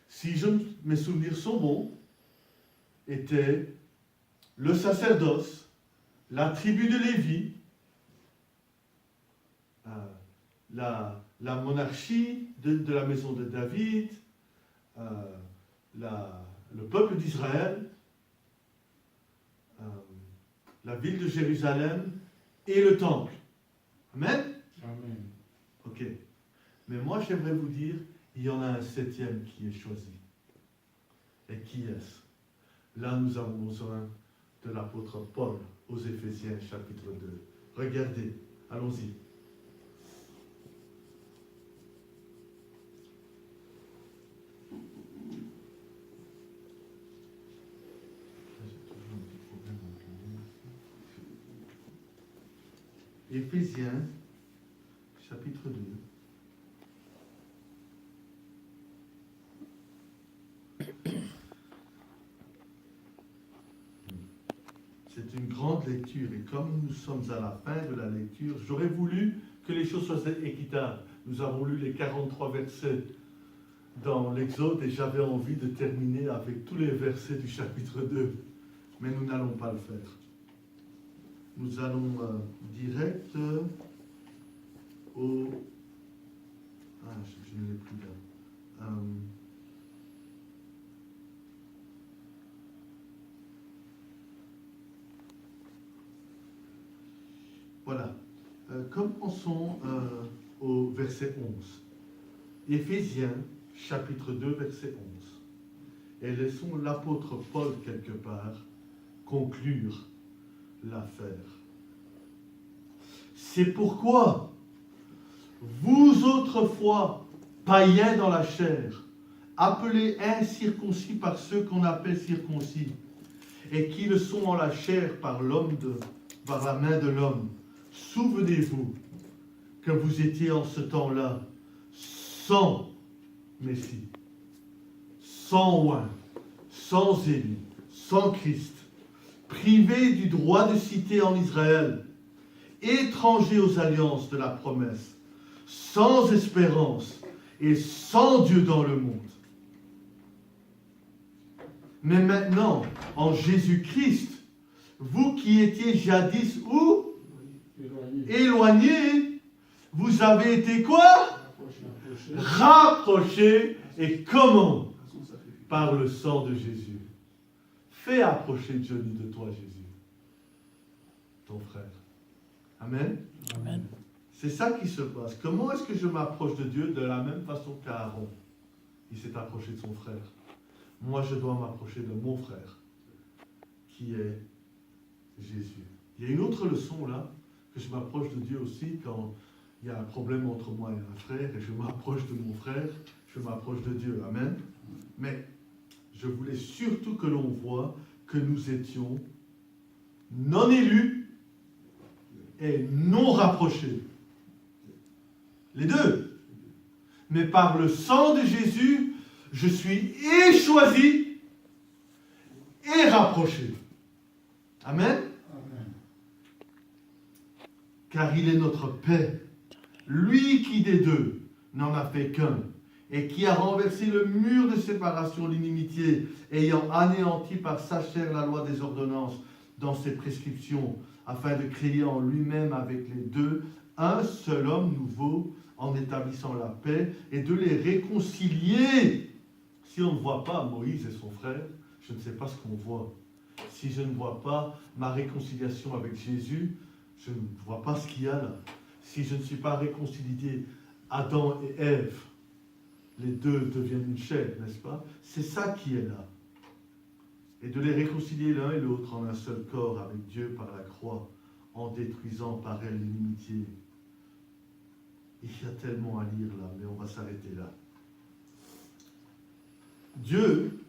si mes souvenirs sont bons, étaient le sacerdoce, la tribu de Lévi, la monarchie de la maison de David, le peuple d'Israël, la ville de Jérusalem et le temple. Amen? Amen. Ok. Mais moi, j'aimerais vous dire, il y en a un 7e qui est choisi. Et qui est-ce? Là, nous avons besoin de l'apôtre Paul aux Éphésiens, chapitre 2. Regardez, allons-y. Éphésiens, chapitre 2. C'est une grande lecture et comme nous sommes à la fin de la lecture, j'aurais voulu que les choses soient équitables. Nous avons lu les 43 versets dans l'Exode et j'avais envie de terminer avec tous les versets du chapitre 2. Mais nous n'allons pas le faire. Nous allons direct au... Ah, je ne l'ai plus là. Voilà. Commençons au verset 11. Éphésiens, chapitre 2, verset 11. Et laissons l'apôtre Paul, quelque part, conclure l'affaire. C'est pourquoi, vous autrefois, païens dans la chair, appelés incirconcis par ceux qu'on appelle circoncis, et qui le sont en la chair par la main de l'homme, souvenez-vous que vous étiez en ce temps-là sans Messie, sans oint, sans Élie, sans Christ, privés du droit de cité en Israël, étrangers aux alliances de la promesse, sans espérance et sans Dieu dans le monde. Mais maintenant, en Jésus-Christ, vous qui étiez jadis où? Éloignés, vous avez été quoi? Rapprochés. Et comment? Par le sang de Jésus. Fais approcher Johnny de toi, Jésus, ton frère. Amen. Amen. C'est ça qui se passe. Comment est-ce que je m'approche de Dieu? De la même façon qu'Aaron, il s'est approché de son frère. Moi, je dois m'approcher de mon frère, qui est Jésus. Il y a une autre leçon là, que je m'approche de Dieu aussi quand il y a un problème entre moi et un frère, et je m'approche de mon frère, je m'approche de Dieu. Amen. Mais je voulais surtout que l'on voie que nous étions non élus et non rapprochés. Les deux. Mais par le sang de Jésus, je suis et choisi et rapproché. Amen. Amen. Car il est notre paix, lui qui des deux n'en a fait qu'un, et qui a renversé le mur de séparation, l'inimitié, ayant anéanti par sa chair la loi des ordonnances dans ses prescriptions, afin de créer en lui-même avec les deux un seul homme nouveau, en établissant la paix, et de les réconcilier. Si on ne voit pas Moïse et son frère, je ne sais pas ce qu'on voit. Si je ne vois pas ma réconciliation avec Jésus, je ne vois pas ce qu'il y a là. Si je ne suis pas réconcilié Adam et Ève, les deux deviennent une chair, n'est-ce pas? C'est ça qui est là. Et de les réconcilier l'un et l'autre en un seul corps avec Dieu par la croix, en détruisant par elle l'inimitié. Il y a tellement à lire là, mais on va s'arrêter là. Dieu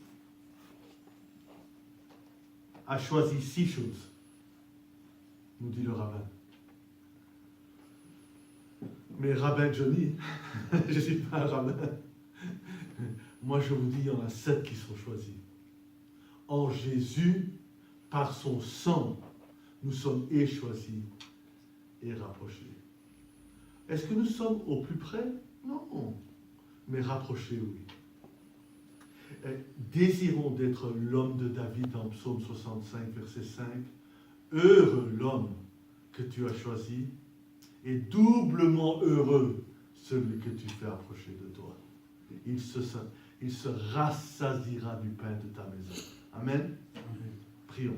a choisi 6 choses, nous dit le rabbin. Mais rabbin Johnny, je ne suis pas un rabbin. Moi, je vous dis, il y en a 7 qui sont choisis. En Jésus, par son sang, nous sommes et choisis et rapprochés. Est-ce que nous sommes au plus près? Non. Mais rapprochés, oui. Désirons d'être l'homme de David dans Psaume 65, verset 5. Heureux l'homme que tu as choisi, et doublement heureux celui que tu fais approcher de toi. Il se rassasiera du pain de ta maison. Amen. Prions.